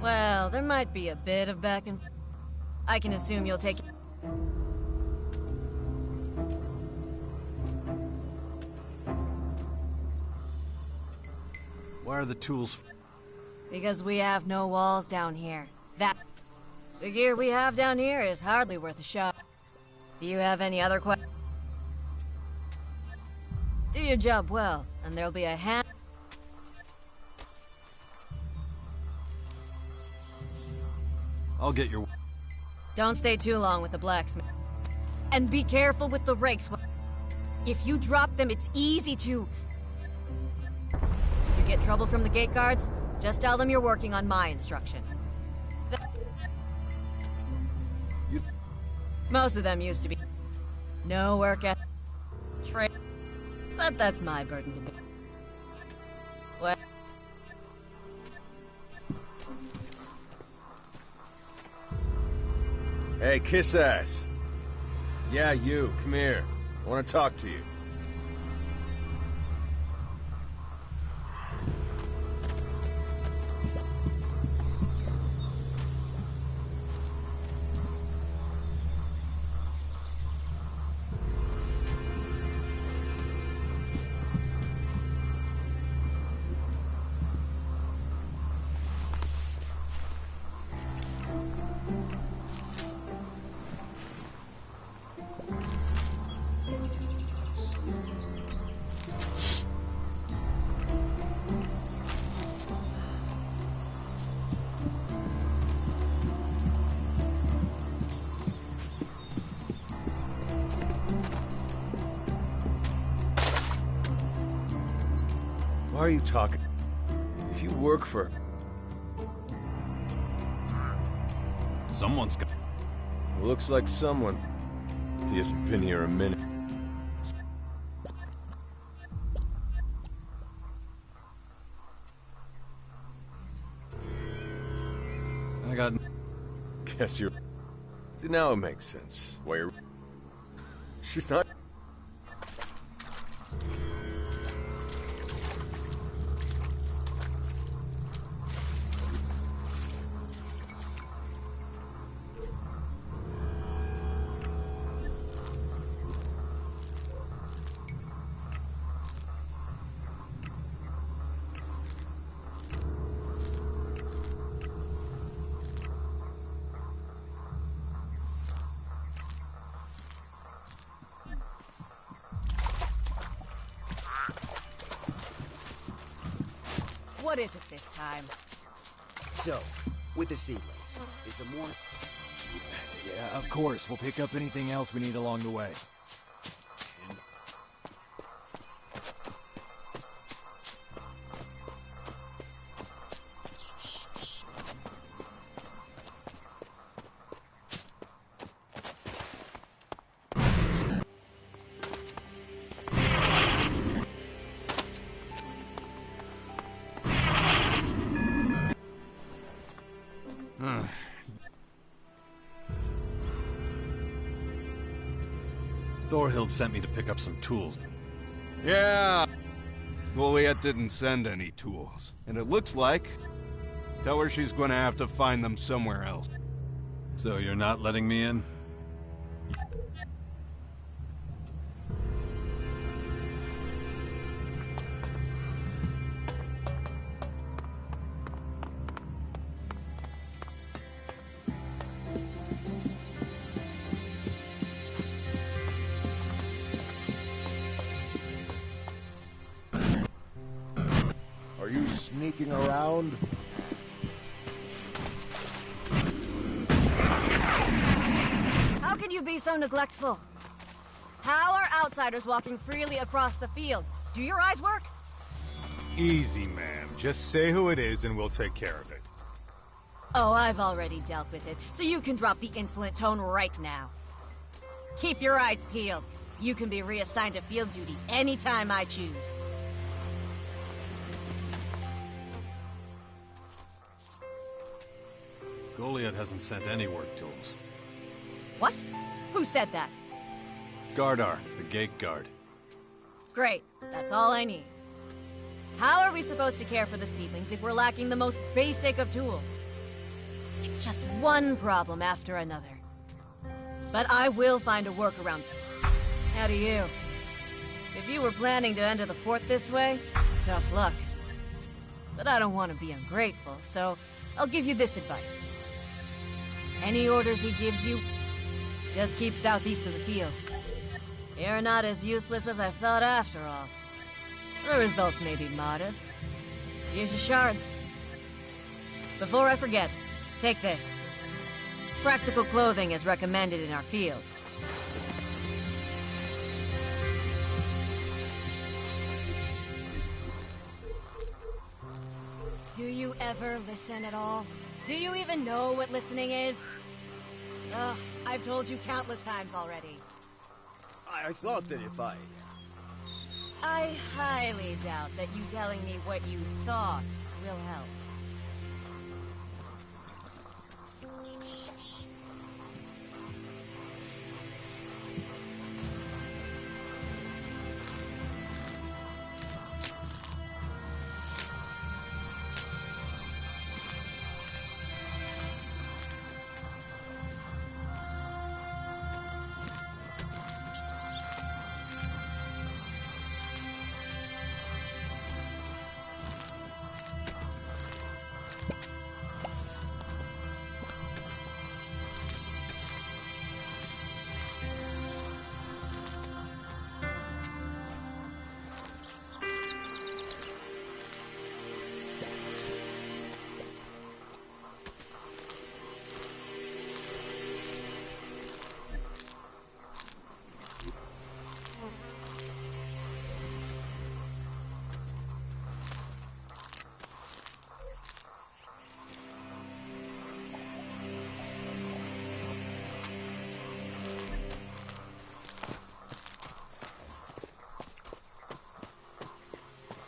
Speaker 3: Well, there might be a bit of back and... I can assume you'll take...
Speaker 1: Why are the tools...
Speaker 3: Because we have no walls down here. The gear we have down here is hardly worth a shot. Do you have any other questions? Do your job well, and there'll be a hand...
Speaker 1: I'll get your...
Speaker 3: Don't stay too long with the blacksmith. And be careful with the rakes. If you drop them, it's easy to... If you get trouble from the gate guards, Just tell them you're working on my instruction. Most of them used to be no work at trade, but that's my burden to bear. What?
Speaker 9: Hey, kiss ass. Yeah, you. Come here. I want to talk to you. Why are you talking? If you work for...
Speaker 1: Someone's got...
Speaker 9: Looks like someone. He hasn't been here a minute.
Speaker 1: I got...
Speaker 9: Guess you're... See, now it makes sense. Why you're... She's not...
Speaker 3: What is it this time?
Speaker 10: So, with the seedlings, is the more...
Speaker 11: Yeah, of course. We'll pick up anything else we need along the way.
Speaker 1: Thorhild sent me to pick up some tools.
Speaker 7: Yeah. Goliath didn't send any tools. And it looks like... Tell her she's gonna have to find them somewhere else.
Speaker 1: So you're not letting me in?
Speaker 10: Are you sneaking around?
Speaker 3: How can you be so neglectful? How are outsiders walking freely across the fields? Do your eyes work?
Speaker 12: Easy, ma'am. Just say who it is and we'll take care of it.
Speaker 3: Oh, I've already dealt with it, so you can drop the insolent tone right now. Keep your eyes peeled. You can be reassigned to field duty anytime I choose.
Speaker 1: Goliath hasn't sent any work tools.
Speaker 3: What? Who said that?
Speaker 1: Gardar, the gate guard.
Speaker 3: Great. That's all I need. How are we supposed to care for the seedlings if we're lacking the most basic of tools? It's just one problem after another. But I will find a workaround. How do you? If you were planning to enter the fort this way, tough luck. But I don't want to be ungrateful, so I'll give you this advice. Any orders he gives you, just keep southeast of the fields. You're not as useless as I thought after all. The results may be modest. Here's your shards. Before I forget, take this. Practical clothing is recommended in our field. Do you ever listen at all? Do you even know what listening is? Ugh, I've told you countless times already.
Speaker 10: I thought that if I
Speaker 3: highly doubt that you telling me what you thought will help.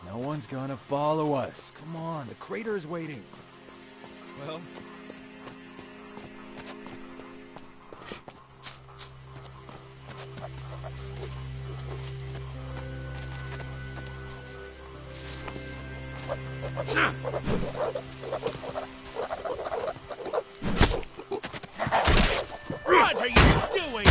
Speaker 11: No one's gonna follow us. Come on, the crater is waiting.
Speaker 7: Well,
Speaker 5: What are you doing?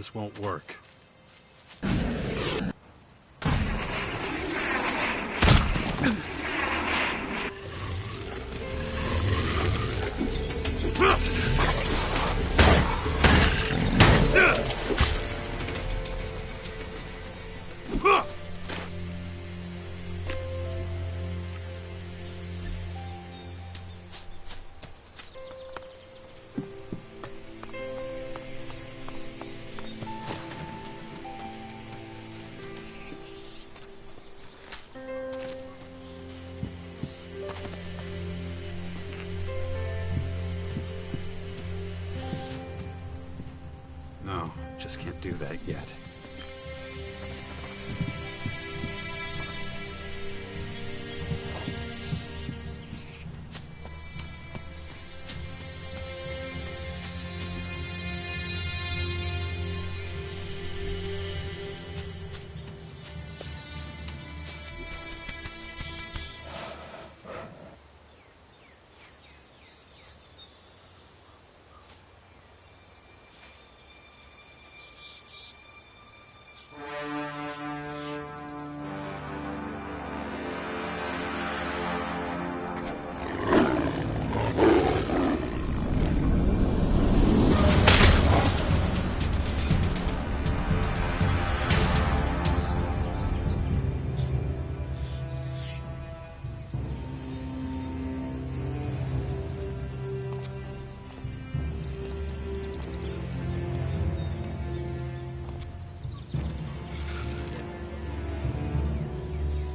Speaker 1: This won't work. No, just can't do that yet.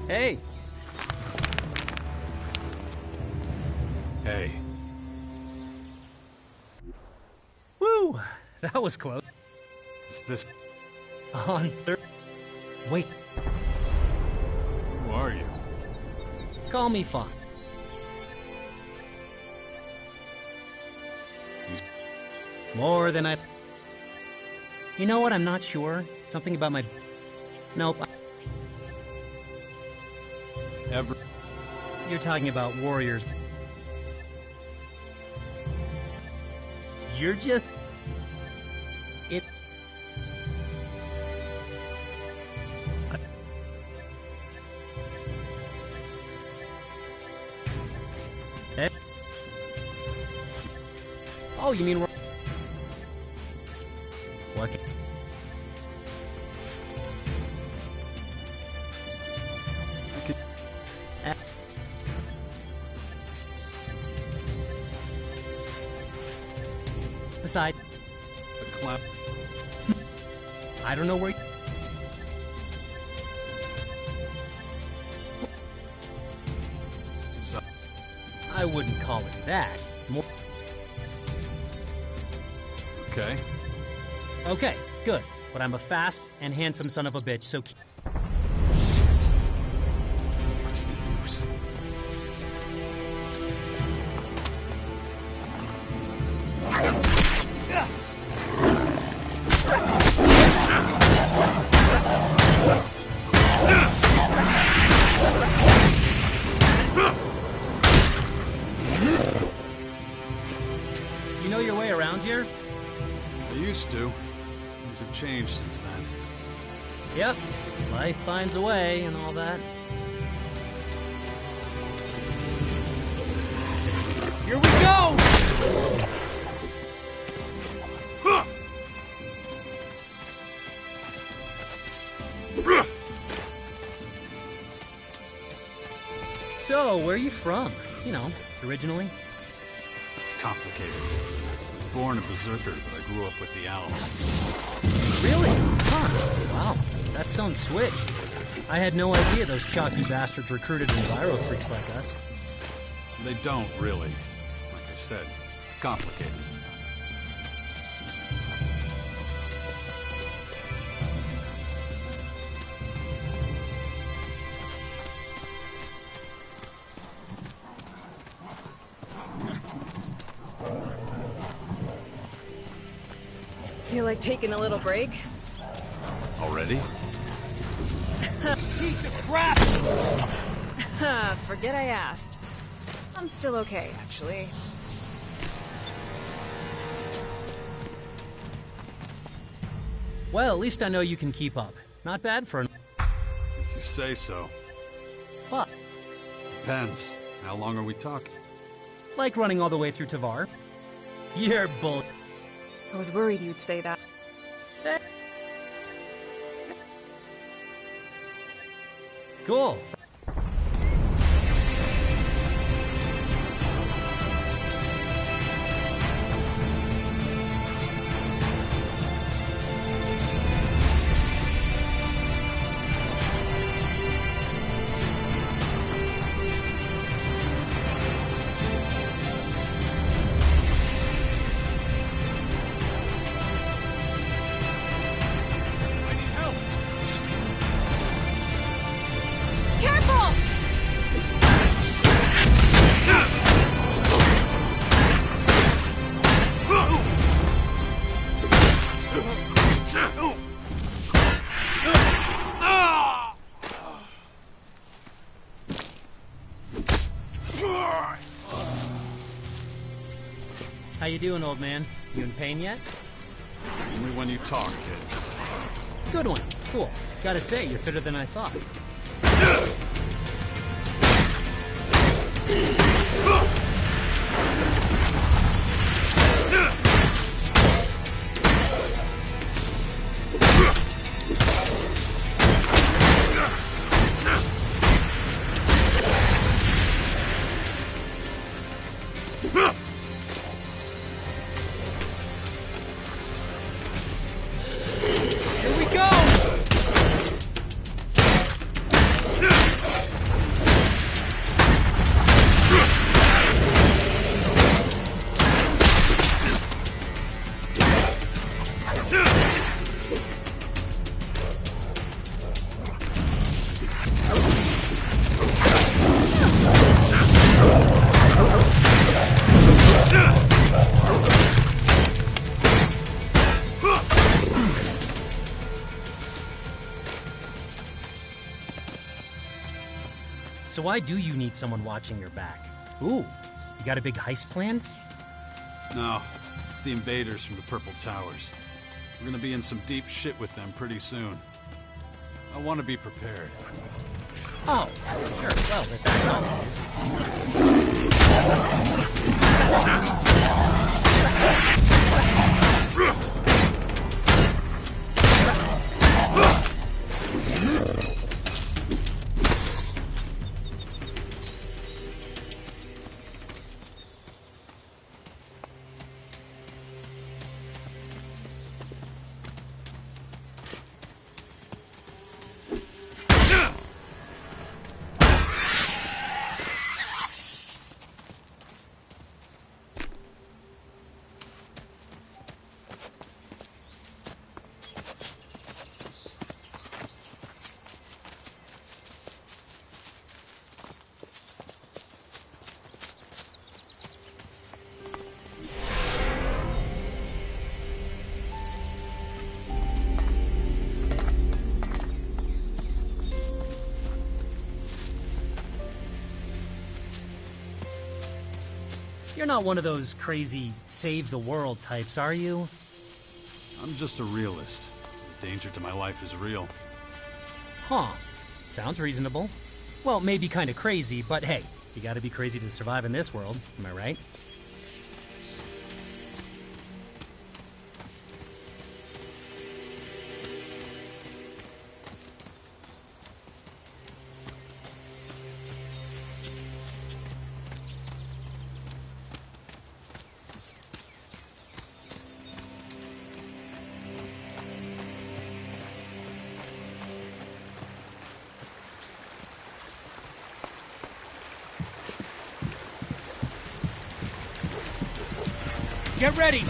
Speaker 10: Hey!
Speaker 1: Hey.
Speaker 13: Woo! That was close.
Speaker 1: Is this...
Speaker 13: On third... Wait,
Speaker 1: Who are you?
Speaker 13: call me Fawn. More than I... You know what? I'm not sure. Something about my... Nope.
Speaker 1: Ever...
Speaker 13: You're talking about warriors. You're just... It... Eh? Oh, you mean we're... What? Aside.
Speaker 1: The clown...
Speaker 13: I don't know where...
Speaker 1: So...
Speaker 13: I wouldn't call it that. More...
Speaker 1: Okay.
Speaker 13: Okay, good. But I'm a fast and handsome son of a bitch, so...
Speaker 1: Shit. What's the use?
Speaker 13: You know your way around here?
Speaker 1: I used to. Things have changed since then.
Speaker 13: Yep. Life finds a way and all that. Here we go! So, where are you from? You know, originally?
Speaker 1: It's complicated. I was born a berserker, but I grew up with the elves.
Speaker 13: Really? Huh. Wow. That's some switch. I had no idea those chalky bastards recruited enviro freaks like us.
Speaker 1: They don't, really. Like I said, it's complicated.
Speaker 4: Feel like taking a little break?
Speaker 1: Already?
Speaker 13: Piece of crap!
Speaker 4: Forget I asked. I'm still okay, actually.
Speaker 13: Well, at least I know you can keep up. Not bad for an...
Speaker 1: If you say so.
Speaker 13: What?
Speaker 1: Depends. How long are we talking?
Speaker 13: Like running all the way through Tavar? You're bull...
Speaker 4: I was worried you'd say that.
Speaker 13: Cool. How you doing, old man? You in pain yet?
Speaker 1: Only when you talk, kid.
Speaker 13: Good one. Cool. Gotta say, you're fitter than I thought. Here we go! So why do you need someone watching your back? Ooh, you got a big heist planned?
Speaker 1: No, it's the invaders from the Purple Towers. We're gonna be in some deep shit with them pretty soon. I want to be prepared.
Speaker 13: Oh, sure. Well, if that's all it is. You're not one of those crazy save the world types, are you?
Speaker 1: I'm just a realist. The danger to my life is real.
Speaker 13: Huh. Sounds reasonable. Well, maybe kind of crazy, but hey, you gotta be crazy to survive in this world, am I right? Get ready!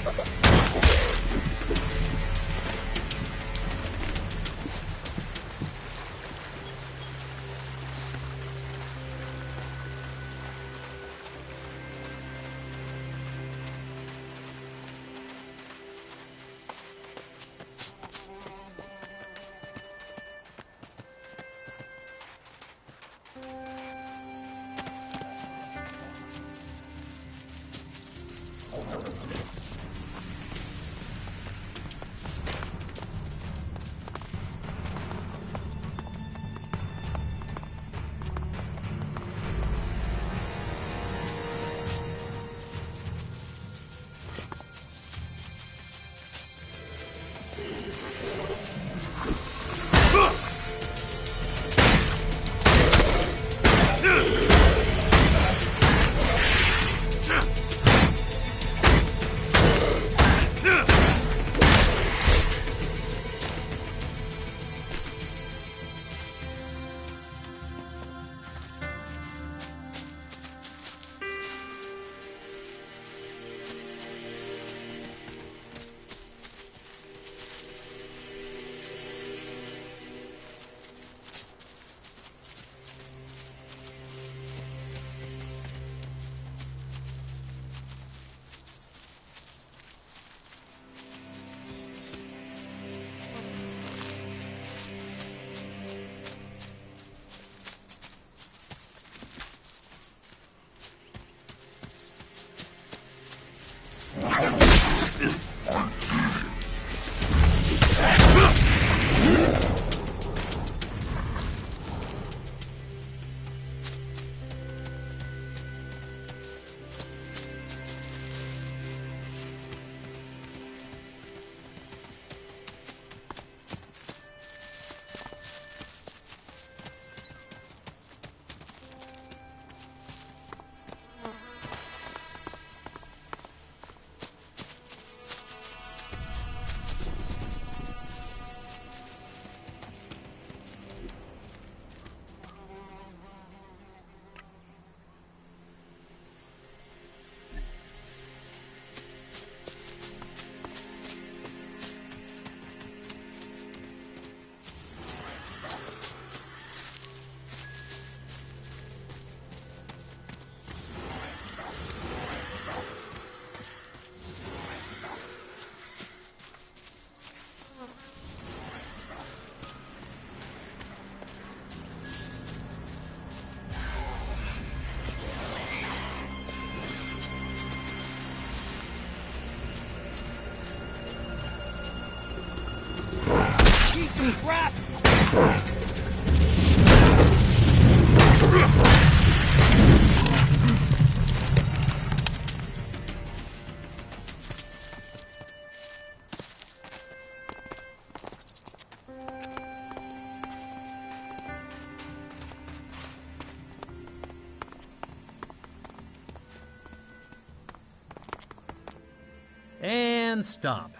Speaker 13: Man, stop.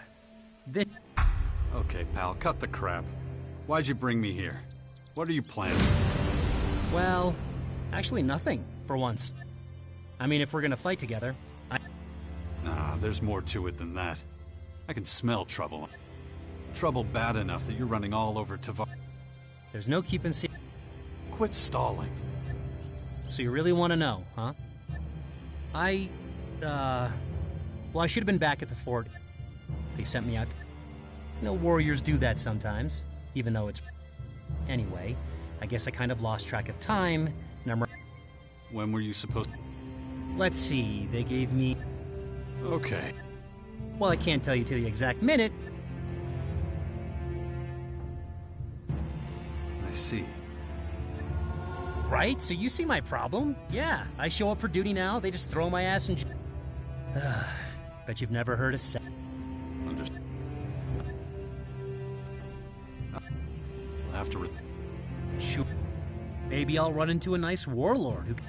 Speaker 13: This...
Speaker 1: Okay, pal, cut the crap. Why'd you bring me here? What are you planning?
Speaker 13: Well, actually nothing, for once. I mean, if we're gonna fight together,
Speaker 1: Nah, there's more to it than that. I can smell trouble. Trouble bad enough that you're running all over Tavar.
Speaker 13: There's no keeping secret.
Speaker 1: Quit stalling.
Speaker 13: So you really want to know, huh? Well, I should have been back at the fort. They sent me out. Warriors do that sometimes, even though it's... Anyway, I guess I kind of lost track of time, and I'm...
Speaker 1: When were you supposed to...
Speaker 13: Let's see, they gave me...
Speaker 1: Okay.
Speaker 13: Well, I can't tell you to the exact minute.
Speaker 1: I see.
Speaker 13: Right? So you see my problem? Yeah, I show up for duty now, they just throw my ass in... Bet you've never heard a say.
Speaker 1: Understood. We'll have to...
Speaker 13: Shoot. Maybe I'll run into a nice warlord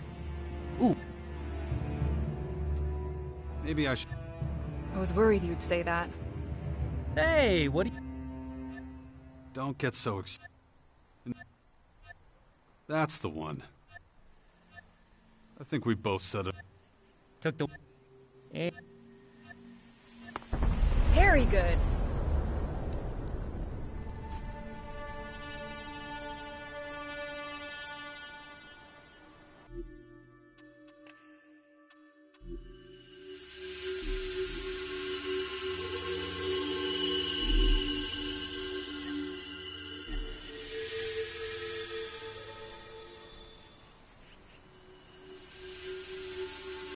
Speaker 13: who... Ooh.
Speaker 1: Maybe I should...
Speaker 4: I was worried you'd say that.
Speaker 13: Hey, what do you...
Speaker 1: Don't get so excited. That's the one. I think we both said it.
Speaker 13: Took the...
Speaker 4: Very good.